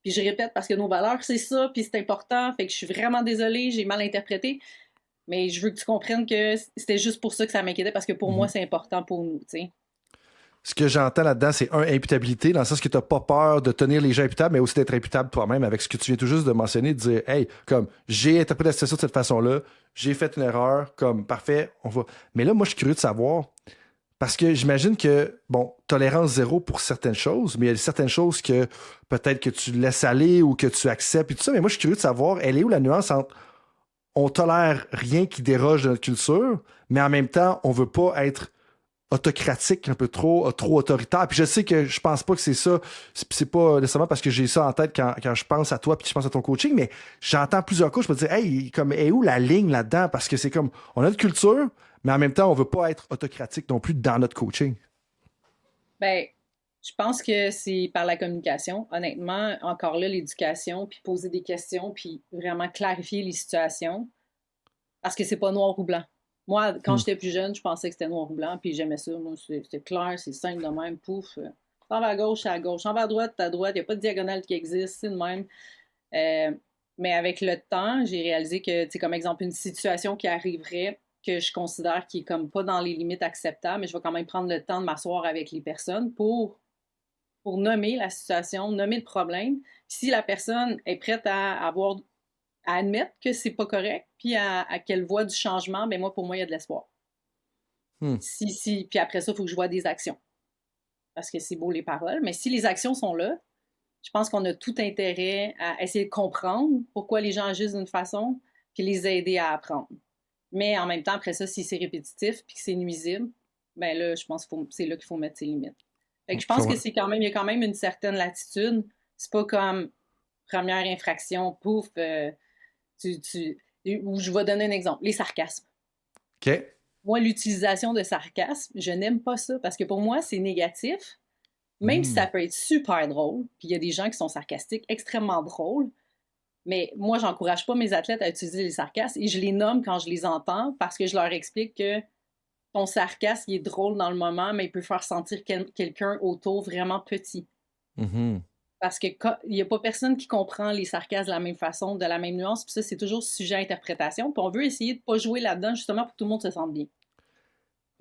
Puis je répète, parce que nos valeurs, c'est ça, puis c'est important, fait que je suis vraiment désolée, j'ai mal interprété, mais je veux que tu comprennes que c'était juste pour ça que ça m'inquiétait, parce que pour moi, c'est important pour nous, tu sais. Ce que j'entends là-dedans, c'est imputabilité, dans le sens que tu n'as pas peur de tenir les gens imputables, mais aussi d'être imputable toi-même avec ce que tu viens tout juste de mentionner, de dire, hey, comme, j'ai interprété la situation de cette façon-là, j'ai fait une erreur, comme, parfait, on va. Mais là, moi, je suis curieux de savoir, parce que j'imagine que, bon, tolérance zéro pour certaines choses, mais il y a certaines choses que peut-être que tu laisses aller ou que tu acceptes et tout ça, mais moi, je suis curieux de savoir, elle est où la nuance entre on tolère rien qui déroge de notre culture, mais en même temps, on veut pas être autocratique, un peu trop autoritaire. Puis je sais que je pense pas que c'est ça. C'est pas nécessairement parce que j'ai ça en tête quand je pense à toi puis je pense à ton coaching, mais j'entends plusieurs coachs me dire, hey, comme, est où la ligne là-dedans? Parce que c'est comme, on a notre culture, mais en même temps, on veut pas être autocratique non plus dans notre coaching. Ben, je pense que c'est par la communication. Honnêtement, encore là, l'éducation, puis poser des questions, puis vraiment clarifier les situations, parce que c'est pas noir ou blanc. Moi, quand j'étais plus jeune, je pensais que c'était noir ou blanc, puis j'aimais ça. Moi, c'était clair, c'est simple de même, pouf. T'en vas à gauche, c'est à gauche. T'en vas à droite, c'est à droite. Il n'y a pas de diagonale qui existe, c'est de même. Mais avec le temps, j'ai réalisé que, tu sais, comme exemple, une situation qui arriverait, que je considère qui est comme pas dans les limites acceptables, mais je vais quand même prendre le temps de m'asseoir avec les personnes pour nommer la situation, nommer le problème. Si la personne est prête à admettre que c'est pas correct, puis à qu'elle voit du changement, ben moi, pour moi, il y a de l'espoir. Puis après ça, il faut que je vois des actions. Parce que c'est beau les paroles, mais si les actions sont là, je pense qu'on a tout intérêt à essayer de comprendre pourquoi les gens agissent d'une façon, puis les aider à apprendre. Mais en même temps, après ça, si c'est répétitif puis que c'est nuisible, ben là, je pense que c'est là qu'il faut mettre ses limites. Fait que je pense que il y a quand même une certaine latitude. C'est pas comme première infraction, pouf, ou je vais donner un exemple, les sarcasmes. OK. Moi, l'utilisation de sarcasme, je n'aime pas ça parce que pour moi, c'est négatif. Même si ça peut être super drôle, puis il y a des gens qui sont sarcastiques, extrêmement drôles, mais moi, j'encourage pas mes athlètes à utiliser les sarcasmes et je les nomme quand je les entends parce que je leur explique que ton sarcasme, il est drôle dans le moment, mais il peut faire sentir quelqu'un autour vraiment petit. Parce qu'il n'y a pas personne qui comprend les sarcasmes de la même façon, de la même nuance, puis ça, c'est toujours sujet à interprétation, puis on veut essayer de ne pas jouer là-dedans, justement, pour que tout le monde se sente bien.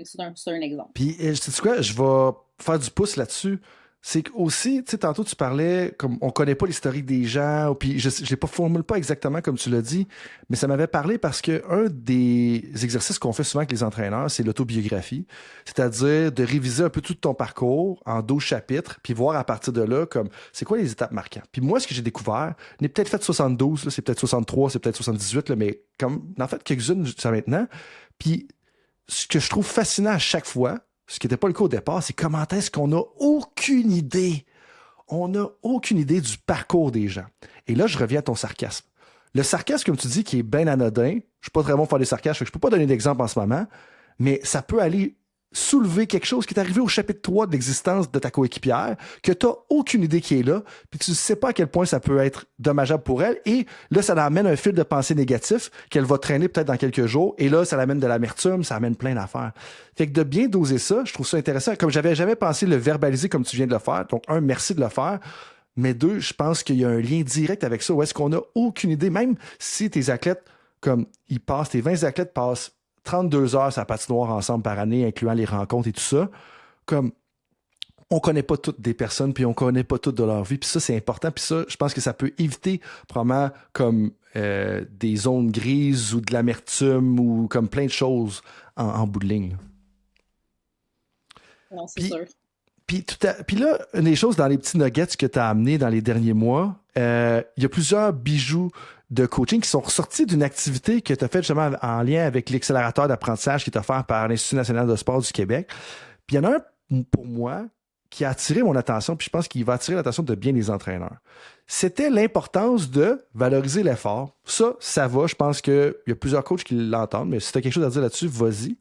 C'est un exemple. Puis, sais-tu quoi, je vais faire du pouce là-dessus. C'est que aussi, tu sais, tantôt tu parlais, comme on connaît pas l'historique des gens, puis je ne pas formule pas exactement comme tu l'as dit, mais ça m'avait parlé parce que un des exercices qu'on fait souvent avec les entraîneurs, c'est l'autobiographie, c'est-à-dire de réviser un peu tout ton parcours en 12 chapitres, puis voir à partir de là, comme, c'est quoi les étapes marquantes. Puis moi, ce que j'ai découvert, n'est peut-être fait 72, là, c'est peut-être 63, c'est peut-être 78, là, mais comme, en fait, quelques-unes jusqu'à maintenant. Puis ce que je trouve fascinant à chaque fois, ce qui n'était pas le cas au départ, c'est comment est-ce qu'on n'a aucune idée. On n'a aucune idée du parcours des gens. Et là, je reviens à ton sarcasme. Le sarcasme, comme tu dis, qui est bien anodin, je ne suis pas très bon pour faire des sarcasmes, je ne peux pas donner d'exemple en ce moment, mais ça peut aller soulever quelque chose qui est arrivé au chapitre 3 de l'existence de ta coéquipière, que tu n'as aucune idée qui est là, puis tu ne sais pas à quel point ça peut être dommageable pour elle, et là, ça l'amène un fil de pensée négatif qu'elle va traîner peut-être dans quelques jours, et là, ça l'amène de l'amertume, ça amène plein d'affaires. Fait que de bien doser ça, je trouve ça intéressant. Comme j'avais jamais pensé le verbaliser comme tu viens de le faire, donc un, merci de le faire, mais deux, je pense qu'il y a un lien direct avec ça, où est-ce qu'on n'a aucune idée, même si tes athlètes, comme ils passent, tes 20 athlètes passent 32 heures sur la patinoire ensemble par année, incluant les rencontres et tout ça, comme on connaît pas toutes des personnes, puis on connaît pas toutes de leur vie, puis ça, c'est important, puis ça, je pense que ça peut éviter probablement comme des zones grises ou de l'amertume ou comme plein de choses en bout de ligne. Non, c'est Puis, sûr. puis là, une des choses dans les petits nuggets que tu as amenés dans les derniers mois, il y a plusieurs bijoux de coaching qui sont ressortis d'une activité que tu as faite justement en lien avec l'accélérateur d'apprentissage qui est offert par l'Institut national de sport du Québec. Puis il y en a un pour moi qui a attiré mon attention, puis je pense qu'il va attirer l'attention de bien des entraîneurs. C'était l'importance de valoriser l'effort. Ça va. Je pense qu'il y a plusieurs coachs qui l'entendent, mais si tu as quelque chose à dire là-dessus, vas-y.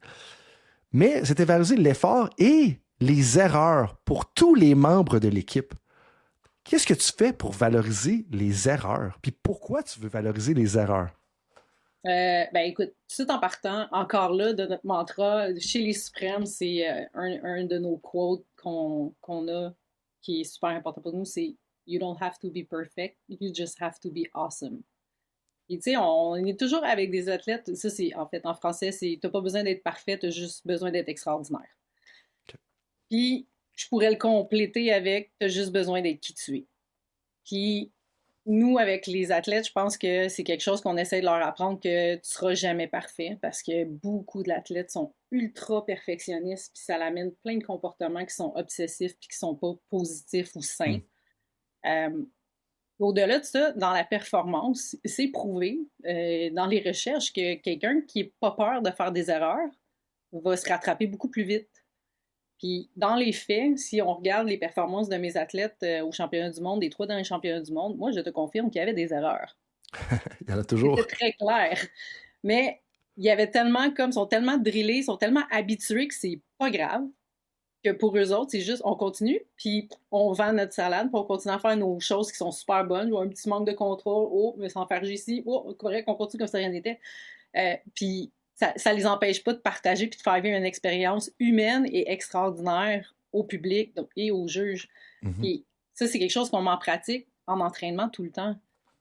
Mais c'était valoriser l'effort et les erreurs pour tous les membres de l'équipe. Qu'est-ce que tu fais pour valoriser les erreurs? Puis pourquoi tu veux valoriser les erreurs? Ben écoute, tout en partant, encore là, de notre mantra, chez les Suprêmes, c'est un de nos quotes qu'on a qui est super important pour nous, c'est You don't have to be perfect, you just have to be awesome. Et tu sais, on est toujours avec des athlètes, ça c'est en fait en français, c'est t'as pas besoin d'être parfait, t'as juste besoin d'être extraordinaire. Okay. Puis je pourrais le compléter avec t'as juste besoin d'être qui tu es. Puis nous, avec les athlètes, je pense que c'est quelque chose qu'on essaie de leur apprendre que tu seras jamais parfait parce que beaucoup d'athlètes sont ultra perfectionnistes puis ça l'amène plein de comportements qui sont obsessifs puis qui sont pas positifs ou sains. Au-delà de ça, dans la performance, c'est prouvé dans les recherches que quelqu'un qui n'a pas peur de faire des erreurs va se rattraper beaucoup plus vite. Puis dans les faits, si on regarde les performances de mes athlètes aux championnats du monde, des 3 derniers championnats du monde, moi, je te confirme qu'il y avait des erreurs. Il y en a toujours. C'était très clair. Mais il y avait tellement, comme, sont tellement drillés, sont tellement habitués que c'est pas grave, que pour eux autres, c'est juste, on continue, puis on vend notre salade, puis on continue à faire nos choses qui sont super bonnes. Ou un petit manque de contrôle, oh, me s'en faire ici, oh, correct, on continue comme si rien n'était. Puis ça les empêche pas de partager puis de faire vivre une expérience humaine et extraordinaire au public donc, et aux juges. Mm-hmm. Et ça, c'est quelque chose qu'on met en pratique en entraînement tout le temps.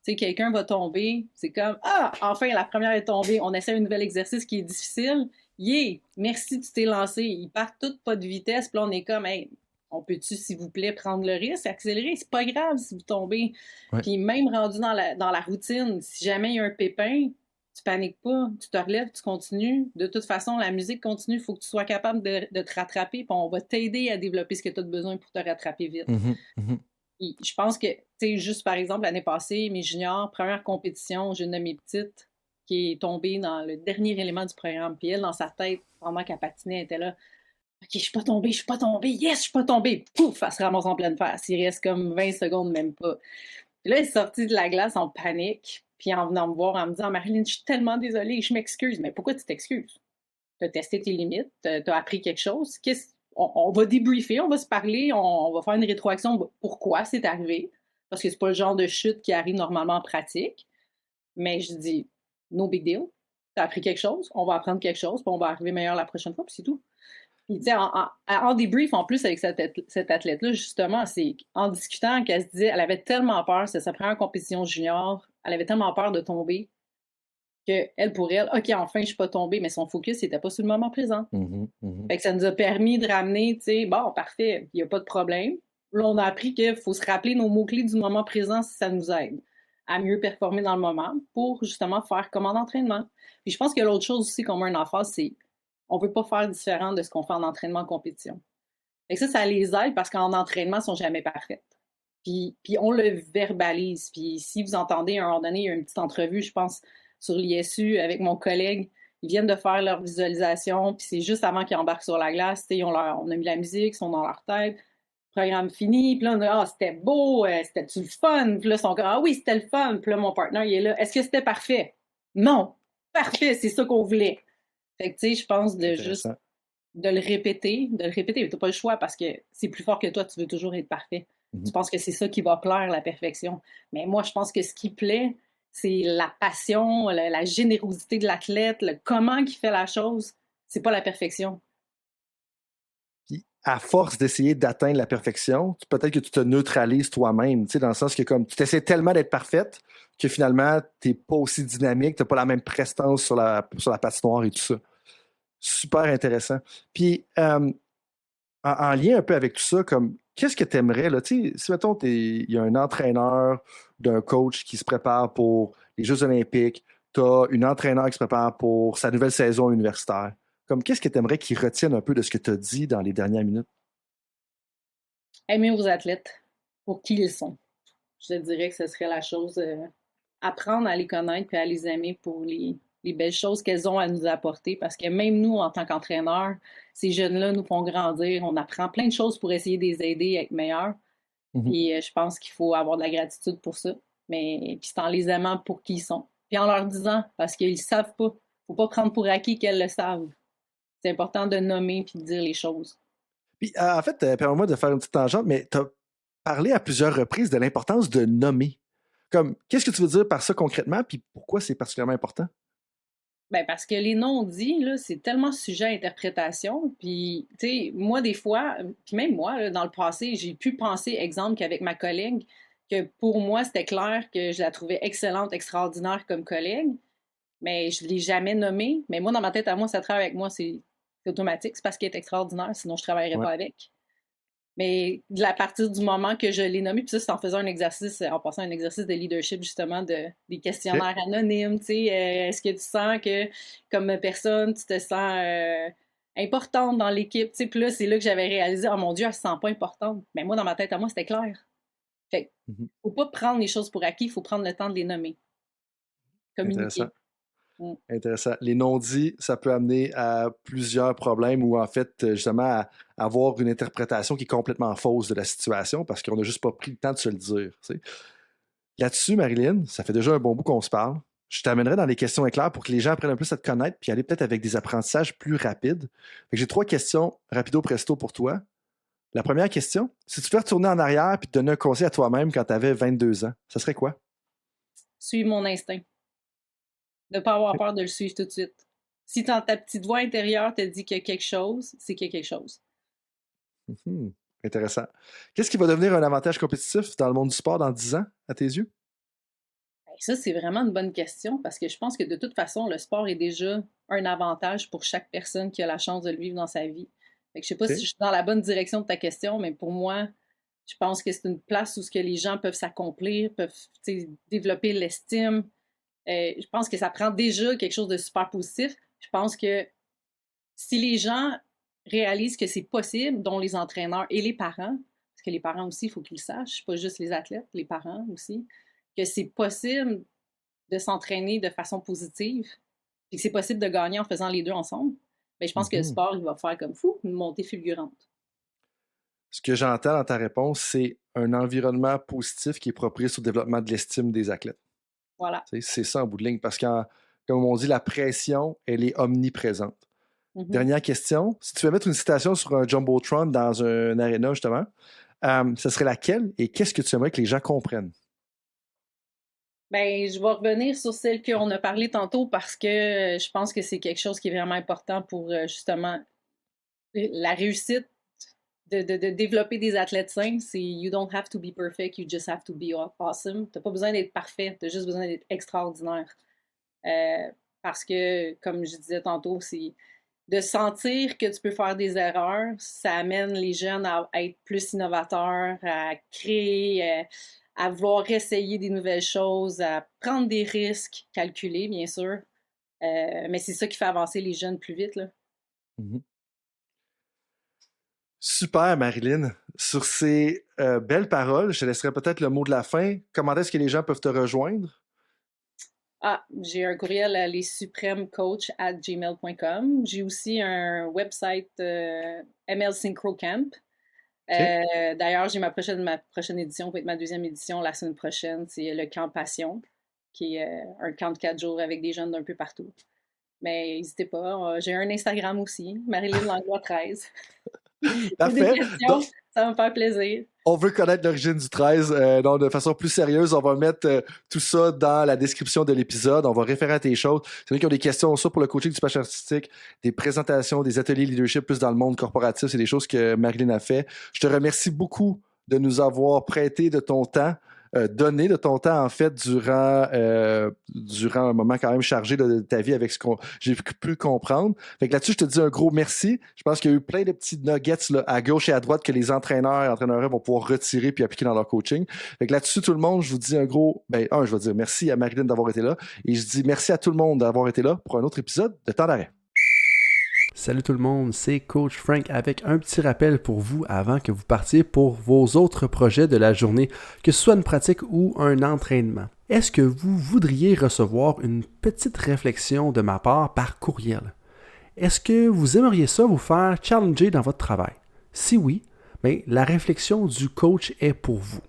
Tu sais, quelqu'un va tomber, c'est comme « Ah, enfin, la première est tombée, on essaie un nouvel exercice qui est difficile. Yeah, merci, tu t'es lancé. » Ils partent tous pas de vitesse, puis là, on est comme « Hey, on peut-tu, s'il vous plaît, prendre le risque, accélérer? C'est pas grave si vous tombez. Ouais. » Puis même rendu dans la routine, si jamais il y a un pépin, tu paniques pas, tu te relèves, tu continues. De toute façon, la musique continue, il faut que tu sois capable de te rattraper, puis on va t'aider à développer ce que tu as besoin pour te rattraper vite. Et je pense que, tu sais, juste par exemple, l'année passée, mes juniors, première compétition, j'ai une de mes petites qui est tombée dans le dernier élément du programme. Puis elle, dans sa tête, pendant qu'elle patinait, elle était là. OK, je suis pas tombée, yes, je suis pas tombée. Pouf, elle se ramasse en pleine face. Il reste comme 20 secondes, même pas. Puis là, elle est sortie de la glace en panique. Puis en venant me voir, en me disant « Marilyn, je suis tellement désolée, je m'excuse. » Mais pourquoi tu t'excuses? Tu as testé tes limites, tu as appris quelque chose. On va débriefer, on va se parler, on va faire une rétroaction. Pourquoi c'est arrivé? Parce que c'est pas le genre de chute qui arrive normalement en pratique. Mais je dis « No big deal. Tu as appris quelque chose, on va apprendre quelque chose, puis on va arriver meilleur la prochaine fois, puis c'est tout. » Puis, tu sais, en débrief, en plus, avec cette athlète-là, justement, c'est en discutant qu'elle se disait, elle avait tellement peur, c'est sa première compétition junior, elle avait tellement peur de tomber que elle, pour elle, OK, enfin, je suis pas tombée, mais son focus n'était pas sur le moment présent. Fait que ça nous a permis de ramener, tu sais, bon, parfait, il n'y a pas de problème. Là, on a appris qu'il faut se rappeler nos mots-clés du moment présent si ça nous aide à mieux performer dans le moment pour justement faire comme en entraînement. Puis je pense que l'autre chose aussi qu'on met en phase, c'est on ne peut pas faire différent de ce qu'on fait en entraînement en compétition. Fait que ça les aide parce qu'en entraînement, ils ne sont jamais parfaites. Puis on le verbalise. Puis si vous entendez, à un moment donné, il y a une petite entrevue, je pense, sur l'ISU avec mon collègue, ils viennent de faire leur visualisation, puis c'est juste avant qu'ils embarquent sur la glace, on a mis la musique, ils sont dans leur tête, programme fini, puis là, on a ah, c'était beau, c'était-tu le fun? Puis là, ils sont comme, ah oui, c'était le fun. Puis là, mon partenaire, il est là, est-ce que c'était parfait? Non, parfait, c'est ça qu'on voulait. Fait que, tu sais, je pense de juste de le répéter, mais t'as pas le choix parce que c'est plus fort que toi, tu veux toujours être parfait. Tu penses que c'est ça qui va plaire, la perfection. Mais moi, je pense que ce qui plaît, c'est la passion, la générosité de l'athlète, le comment il fait la chose. C'est pas la perfection. Puis, à force d'essayer d'atteindre la perfection, peut-être que tu te neutralises toi-même, tu sais, dans le sens que comme tu essaies tellement d'être parfaite que finalement, tu n'es pas aussi dynamique, tu n'as pas la même prestance sur la patinoire et tout ça. Super intéressant. Puis, en lien un peu avec tout ça, comme qu'est-ce que tu aimerais, là, tu sais, si mettons, il y a un entraîneur d'un coach qui se prépare pour les Jeux olympiques, tu as une entraîneur qui se prépare pour sa nouvelle saison universitaire. Comme qu'est-ce que tu aimerais qu'il retienne un peu de ce que tu as dit dans les dernières minutes? Aimer aux athlètes pour qui ils sont. Je te dirais que ce serait la chose, apprendre à les connaître et à les aimer pour les belles choses qu'elles ont à nous apporter. Parce que même nous, en tant qu'entraîneurs, ces jeunes-là nous font grandir. On apprend plein de choses pour essayer de les aider à être meilleurs. Et je pense qu'il faut avoir de la gratitude pour ça. Mais puis c'est en les aimant pour qui ils sont. Puis en leur disant, parce qu'ils ne savent pas. Il ne faut pas prendre pour acquis qu'elles le savent. C'est important de nommer puis de dire les choses. Puis, en fait, permets-moi de faire une petite tangente, mais tu as parlé à plusieurs reprises de l'importance de nommer. Comme, qu'est-ce que tu veux dire par ça concrètement, puis pourquoi c'est particulièrement important? Ben parce que les non-dits, là, c'est tellement sujet à interprétation. Puis, tu sais, moi, des fois, puis même moi, là, dans le passé, j'ai pu penser, exemple, qu'avec ma collègue, que pour moi, c'était clair que je la trouvais excellente, extraordinaire comme collègue, mais je ne l'ai jamais nommée. Mais moi, dans ma tête, à moi, ça travaille avec moi, c'est automatique. C'est parce qu'elle est extraordinaire, sinon je ne travaillerais pas avec. Mais de la partir du moment que je l'ai nommé, puis ça, c'est en faisant un exercice, en passant un exercice de leadership, justement, des questionnaires anonymes, tu sais, est-ce que tu sens que, comme personne, tu te sens importante dans l'équipe, tu sais, puis là, c'est là que j'avais réalisé, oh mon Dieu, elle se sent pas importante. Mais moi, dans ma tête, à moi, c'était clair. Fait faut pas prendre les choses pour acquis, il faut prendre le temps de les nommer. Communiquer. Intéressant. Intéressant. Les non-dits, ça peut amener à plusieurs problèmes ou en fait, justement, à avoir une interprétation qui est complètement fausse de la situation parce qu'on n'a juste pas pris le temps de se le dire. Tu sais. Là-dessus, Marilyn, ça fait déjà un bon bout qu'on se parle. Je t'amènerai dans les questions éclairs pour que les gens apprennent un peu à te connaître puis aller peut-être avec des apprentissages plus rapides. Fait que j'ai 3 questions rapido presto pour toi. La première question, si tu devais retourner en arrière et te donner un conseil à toi-même quand tu avais 22 ans, ça serait quoi? Suivre mon instinct. De ne pas avoir peur de le suivre tout de suite. Si ta petite voix intérieure te dit qu'il y a quelque chose, c'est qu'il y a quelque chose. Intéressant. Qu'est-ce qui va devenir un avantage compétitif dans le monde du sport dans 10 ans, à tes yeux? Ça, c'est vraiment une bonne question parce que je pense que de toute façon, le sport est déjà un avantage pour chaque personne qui a la chance de le vivre dans sa vie. Fait que je sais pas si je suis dans la bonne direction de ta question, mais pour moi, je pense que c'est une place où ce que les gens peuvent s'accomplir, peuvent développer l'estime. Je pense que ça prend déjà quelque chose de super positif. Je pense que si les gens réalisent que c'est possible, dont les entraîneurs et les parents, parce que les parents aussi, il faut qu'ils le sachent, pas juste les athlètes, les parents aussi, que c'est possible de s'entraîner de façon positive, et que c'est possible de gagner en faisant les deux ensemble, bien, je pense que le sport, il va faire comme fou, une montée fulgurante. Ce que j'entends dans ta réponse, c'est un environnement positif qui est propice au développement de l'estime des athlètes. Voilà. C'est ça en bout de ligne, parce que, comme on dit, la pression, elle est omniprésente. Dernière question, si tu veux mettre une citation sur un Jumbotron dans un aréna, justement, ce serait laquelle et qu'est-ce que tu aimerais que les gens comprennent? Ben, je vais revenir sur celle qu'on a parlé tantôt parce que je pense que c'est quelque chose qui est vraiment important pour justement la réussite de développer des athlètes sains, c'est you don't have to be perfect, you just have to be awesome. T'as pas besoin d'être parfait, t'as juste besoin d'être extraordinaire. Parce que, comme je disais tantôt, c'est de sentir que tu peux faire des erreurs, ça amène les jeunes à être plus innovateurs, à créer, à vouloir essayer des nouvelles choses, à prendre des risques calculés, bien sûr. Mais c'est ça qui fait avancer les jeunes plus vite, là. Mm-hmm. Super, Marilyn. Sur ces belles paroles, je te laisserai peut-être le mot de la fin. Comment est-ce que les gens peuvent te rejoindre? J'ai un courriel à lessupremecoach@gmail.com. J'ai aussi un website ML Synchro Camp. Okay. D'ailleurs, j'ai ma prochaine édition, va être ma 2e édition la semaine prochaine. C'est le Camp Passion, qui est un camp de 4 jours avec des jeunes d'un peu partout. Mais n'hésitez pas, j'ai un Instagram aussi, Marilyn Langlois 13. Parfait. Donc, ça va me faire plaisir. On veut connaître l'origine du 13. Donc, de façon plus sérieuse, on va mettre tout ça dans la description de l'épisode. On va référer à tes choses. C'est vrai qu'ils ont des questions sur pour le coaching du patch artistique, des présentations, des ateliers leadership plus dans le monde corporatif. C'est des choses que Marilyn a fait. Je te remercie beaucoup de nous avoir prêté de ton temps. Donner de ton temps, en fait, durant un moment quand même chargé de ta vie avec ce que j'ai pu comprendre. Fait que là-dessus, je te dis un gros merci. Je pense qu'il y a eu plein de petits nuggets là, à gauche et à droite que les entraîneurs et entraîneurs vont pouvoir retirer puis appliquer dans leur coaching. Fait que là-dessus, tout le monde, je vous dis un gros... je vais dire merci à Marilyn d'avoir été là et je dis merci à tout le monde d'avoir été là pour un autre épisode de Temps d'arrêt. Salut tout le monde, c'est Coach Frank avec un petit rappel pour vous avant que vous partiez pour vos autres projets de la journée, que ce soit une pratique ou un entraînement. Est-ce que vous voudriez recevoir une petite réflexion de ma part par courriel? Est-ce que vous aimeriez ça vous faire challenger dans votre travail? Si oui, la réflexion du coach est pour vous.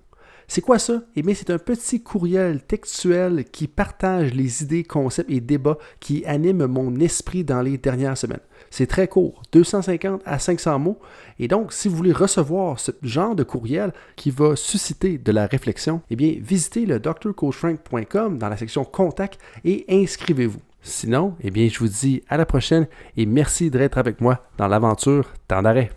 C'est quoi ça? Eh bien, c'est un petit courriel textuel qui partage les idées, concepts et débats qui animent mon esprit dans les dernières semaines. C'est très court, 250 à 500 mots. Et donc, si vous voulez recevoir ce genre de courriel qui va susciter de la réflexion, eh bien, visitez le drcoachfrank.com dans la section Contact et inscrivez-vous. Sinon, eh bien, je vous dis à la prochaine et merci d'être avec moi dans l'aventure Temps d'arrêt.